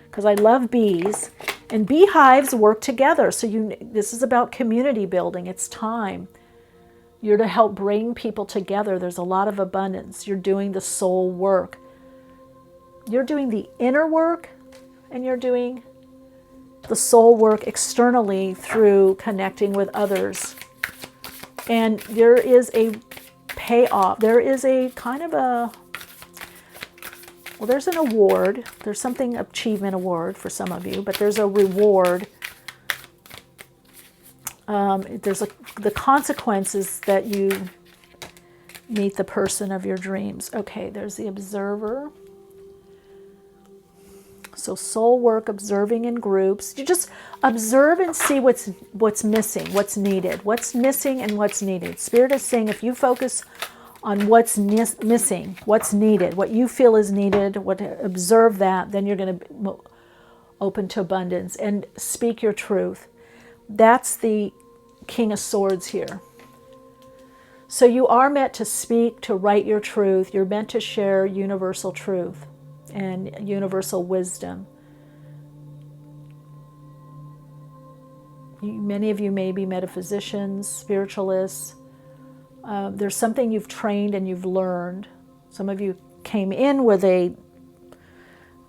because I love bees. And beehives work together. So this is about community building. It's time. You're to help bring people together. There's a lot of abundance. You're doing the soul work. You're doing the inner work, and you're doing the soul work externally through connecting with others. And there is a payoff. There is a kind of a, well, there's an award. There's something, achievement award for some of you, but there's a reward. There's the consequences that you meet the person of your dreams. Okay, there's the observer. So soul work, observing in groups. You just observe and see what's missing, what's needed, what's missing and what's needed. Spirit is saying if you focus on what's missing, what's needed, what you feel is needed, observe that, then you're going to open to abundance and speak your truth. That's the King of Swords here. So you are meant to speak, to write your truth. You're meant to share universal truth and universal wisdom. Many of you may be metaphysicians, spiritualists. There's something you've trained and you've learned. Some of you came in with a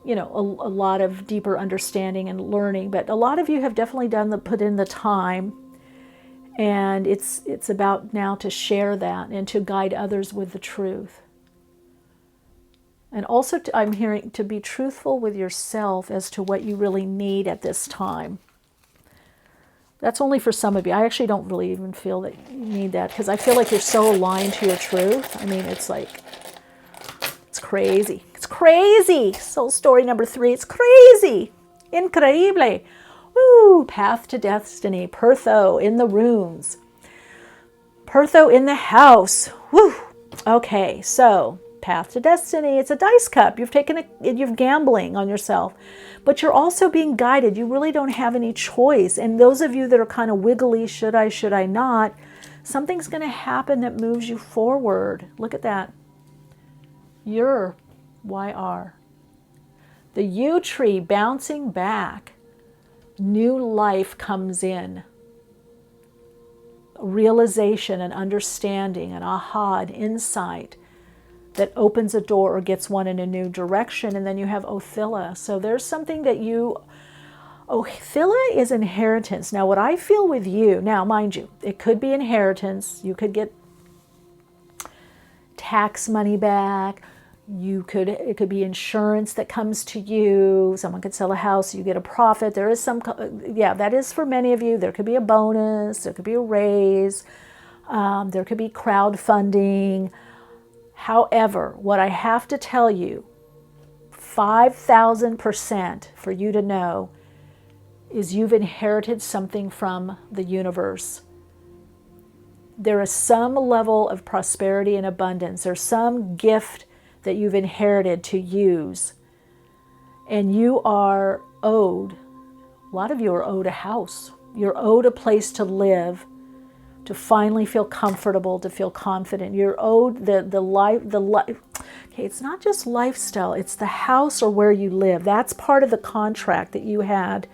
lot of deeper understanding and learning, but a lot of you have definitely put in the time, and it's about now to share that and to guide others with the truth. And also, I'm hearing to be truthful with yourself as to what you really need at this time. That's only for some of you. I actually don't really even feel that you need that because I feel like you're so aligned to your truth. I mean, it's like, it's crazy. It's crazy. Soul story number 3. It's crazy. Increíble. Woo, path to destiny. Pertho in the runes. Pertho in the house. Woo. Okay, so path to destiny. It's a dice cup. You're gambling on yourself, but you're also being guided. You really don't have any choice. And those of you that are kind of wiggly, should I not, something's going to happen that moves you forward. Look at that. You're YR. The U tree bouncing back. New life comes in. Realization and understanding and aha and insight that opens a door or gets one in a new direction. And then you have Othilla. So there's something that Othilla is inheritance. Now what I feel with you, now mind you, it could be inheritance. You could get tax money back. It could be insurance that comes to you. Someone could sell a house, you get a profit. There is that is for many of you. There could be a bonus, there could be a raise, there could be crowdfunding. However, what I have to tell you, 5,000% for you to know, is you've inherited something from the universe. There is some level of prosperity and abundance. There's some gift that you've inherited to use. And you are owed, a lot of you are owed a house. You're owed a place to live, to finally feel comfortable, to feel confident. You're owed the life. Okay, it's not just lifestyle, it's the house or where you live. That's part of the contract that you had.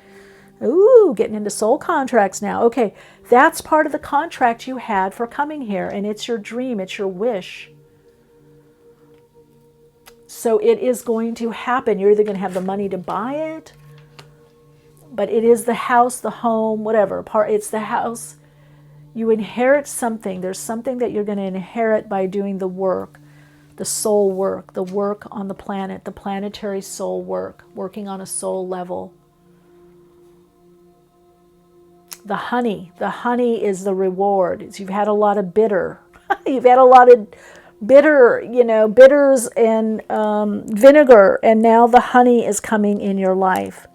Ooh, getting into soul contracts now. Okay, that's part of the contract you had for coming here, and it's your dream, it's your wish. So it is going to happen. You're either going to have the money to buy it, but it is the house, the home, whatever. It's the house. You inherit something. There's something that you're going to inherit by doing the work, the soul work, the work on the planet, the planetary soul work, working on a soul level. The honey is the reward. You've had a lot of bitter. You've had a lot of bitter, bitters and vinegar, and now the honey is coming in your life.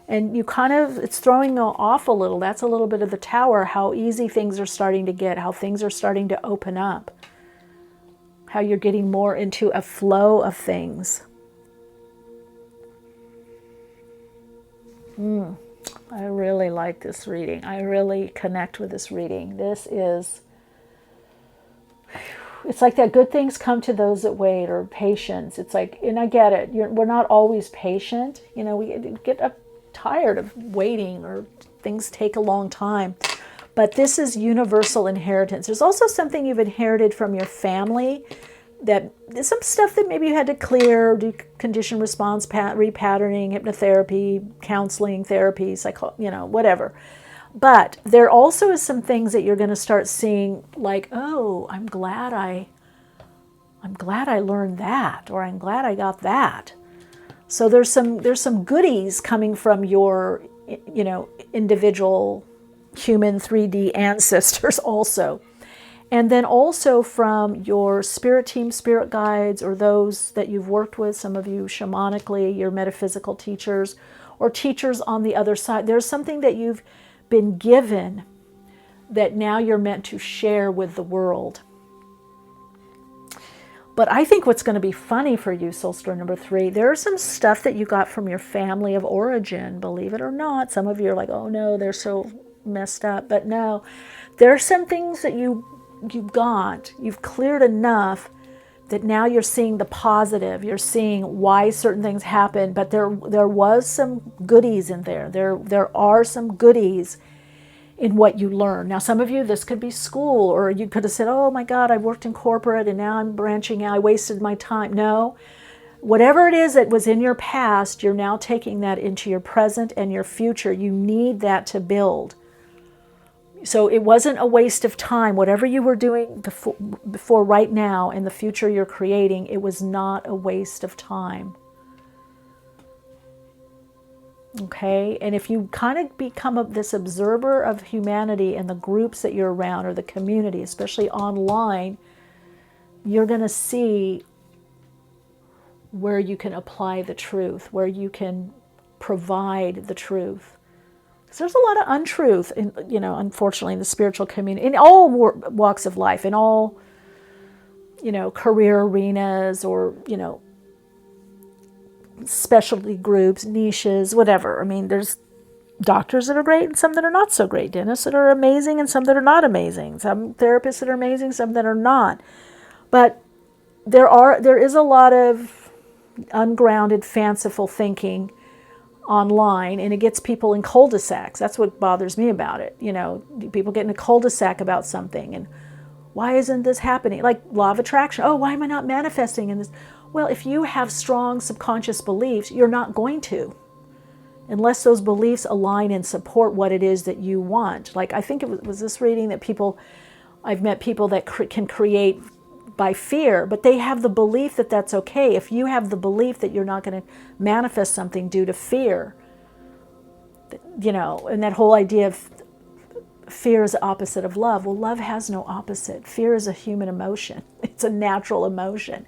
And you it's throwing off a little. That's a little bit of the Tower, how easy things are starting to get, how things are starting to open up, how you're getting more into a flow of things. I really like this reading. I really connect with this reading. It's like that good things come to those that wait, or patience. It's like, and I get it. We're not always patient. We get tired of waiting, or things take a long time. But this is universal inheritance. There's also something you've inherited from your family, that there's some stuff that maybe you had to clear, do condition response, repatterning, hypnotherapy, counseling, therapy, whatever. But there also is some things that you're going to start seeing, like, oh, I'm glad I learned that, or I'm glad I got that. So there's some goodies coming from your, individual human 3D ancestors also. And then also from your spirit team, spirit guides, or those that you've worked with, some of you shamanically, your metaphysical teachers, or teachers on the other side. There's something that you've been given that now you're meant to share with the world. But I think what's going to be funny for you, soul story number 3, there's some stuff that you got from your family of origin, believe it or not. Some of you are like, oh no, they're so messed up. But no, there's some things that you've cleared enough that now you're seeing the positive. You're seeing why certain things happen, but there was some goodies in there. There are some goodies in what you learn. Now, some of you, this could be school, or you could have said, oh my God, I worked in corporate and now I'm branching out. I wasted my time. No, whatever it is that was in your past, you're now taking that into your present and your future. You need that to build. So it wasn't a waste of time. Whatever you were doing before right now and the future you're creating, it was not a waste of time. Okay? And if you kind of become this observer of humanity and the groups that you're around, or the community, especially online, you're going to see where you can apply the truth, where you can provide the truth. There's a lot of untruth, unfortunately, in the spiritual community, in all walks of life, in all, career arenas, or, specialty groups, niches, whatever. I mean, there's doctors that are great and some that are not so great, dentists that are amazing and some that are not amazing, some therapists that are amazing, some that are not. But there is a lot of ungrounded, fanciful thinking online, and it gets people in cul-de-sacs. That's what bothers me about it. People get in a cul-de-sac about something, and why isn't this happening? Like law of attraction. Oh, why am I not manifesting in this? Well, if you have strong subconscious beliefs, you're not going to, unless those beliefs align and support what it is that you want. Like, I think it was this reading that I've met people that can create by fear, but they have the belief that that's okay. If you have the belief that you're not going to manifest something due to fear, and that whole idea of fear is the opposite of love. Well, love has no opposite. Fear is a human emotion. It's a natural emotion.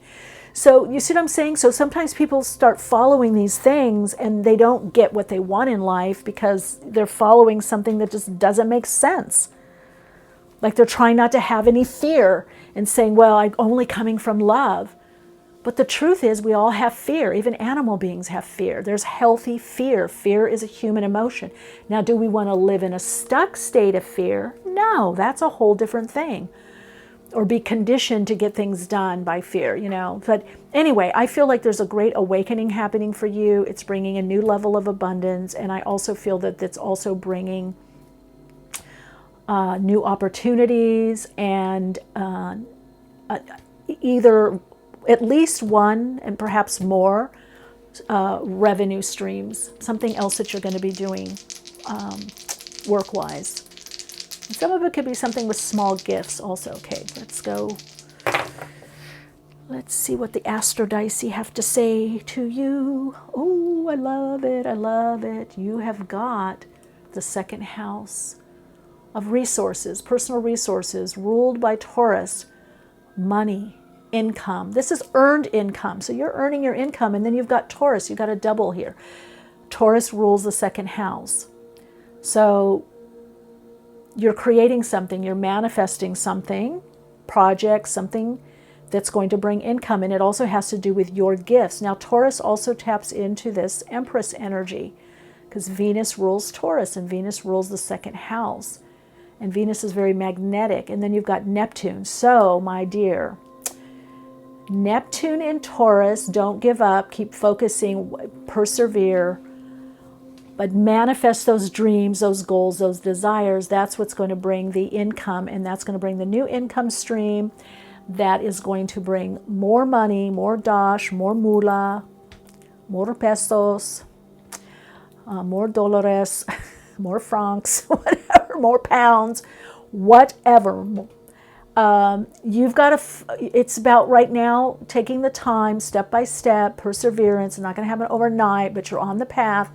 So you see what I'm saying? So sometimes people start following these things and they don't get what they want in life because they're following something that just doesn't make sense. Like they're trying not to have any fear and saying, well, I'm only coming from love. But the truth is we all have fear. Even animal beings have fear. There's healthy fear. Fear is a human emotion. Now, do we want to live in a stuck state of fear? No, that's a whole different thing. Or be conditioned to get things done by fear, But anyway, I feel like there's a great awakening happening for you. It's bringing a new level of abundance. And I also feel that it's also bringing new opportunities and either at least one and perhaps more revenue streams, something else that you're going to be doing work-wise. And some of it could be something with small gifts also. Okay, let's go. Let's see what the Aphrodite have to say to you. Oh, I love it. I love it. You have got the second house of resources, personal resources, ruled by Taurus, money, income. This is earned income. So you're earning your income, and then you've got Taurus. You've got a double here. Taurus rules the second house. So you're creating something, you're manifesting something, project, something that's going to bring income, and it also has to do with your gifts. Now, Taurus also taps into this Empress energy because Venus rules Taurus, and Venus rules the second house. And Venus is very magnetic. And then you've got Neptune. So, my dear, Neptune in Taurus, don't give up, keep focusing, persevere, but manifest those dreams, those goals, those desires. That's what's going to bring the income, and that's going to bring the new income stream that is going to bring more money, more dosh, more moolah, more pesos, more dólares, more francs, whatever, more pounds, whatever. You've got to, it's about right now taking the time, step by step, perseverance. It's not going to happen overnight, but you're on the path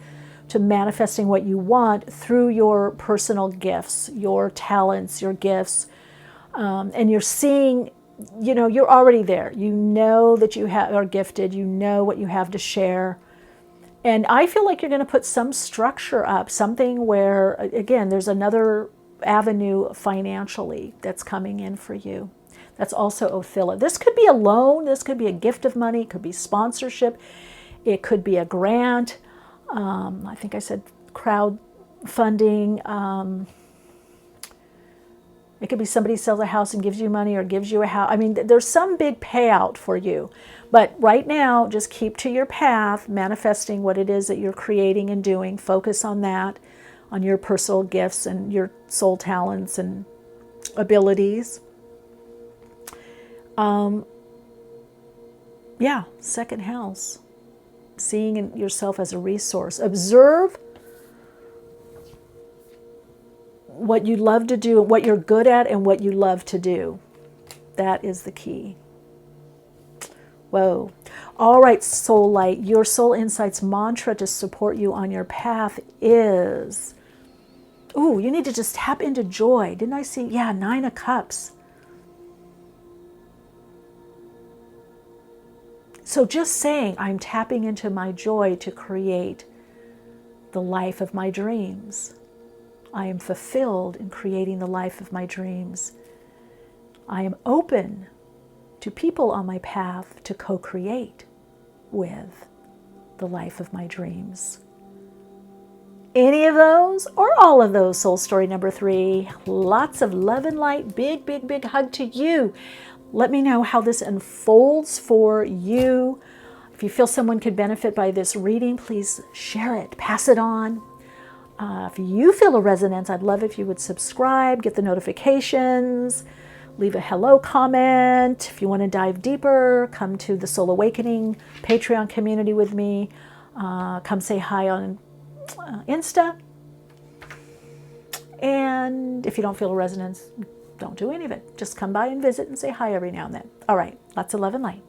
to manifesting what you want through your personal gifts, your talents, your gifts. And you're seeing, you know, you're already there. You know that you are gifted. You know what you have to share. And I feel like you're going to put some structure up, something where, again, there's another avenue financially that's coming in for you. That's also Othilla. This could be a loan. This could be a gift of money. It could be sponsorship. It could be a grant. I think I said crowdfunding. It could be somebody sells a house and gives you money or gives you a house. I mean, there's some big payout for you. But right now, just keep to your path, manifesting what it is that you're creating and doing. Focus on that, on your personal gifts and your soul talents and abilities. Yeah, second house. Seeing yourself as a resource. Observe what you love to do, what you're good at, and what you love to do. That is the key. Whoa. All right, Soul Light, your Soul Insights mantra to support you on your path is, ooh, you need to just tap into joy. Didn't I see? Yeah, 9 of Cups. So just saying, I'm tapping into my joy to create the life of my dreams. I am fulfilled in creating the life of my dreams. I am open to people on my path to co-create with the life of my dreams. Any of those or all of those, soul story number 3. Lots of love and light. Big, big, big hug to you. Let me know how this unfolds for you. If you feel someone could benefit by this reading, please share it, pass it on. If you feel a resonance, I'd love if you would subscribe, get the notifications, leave a hello comment. If you want to dive deeper, come to the Soul Awakening Patreon community with me. Come say hi on Insta. And if you don't feel a resonance, don't do any of it. Just come by and visit and say hi every now and then. All right, lots of love and light.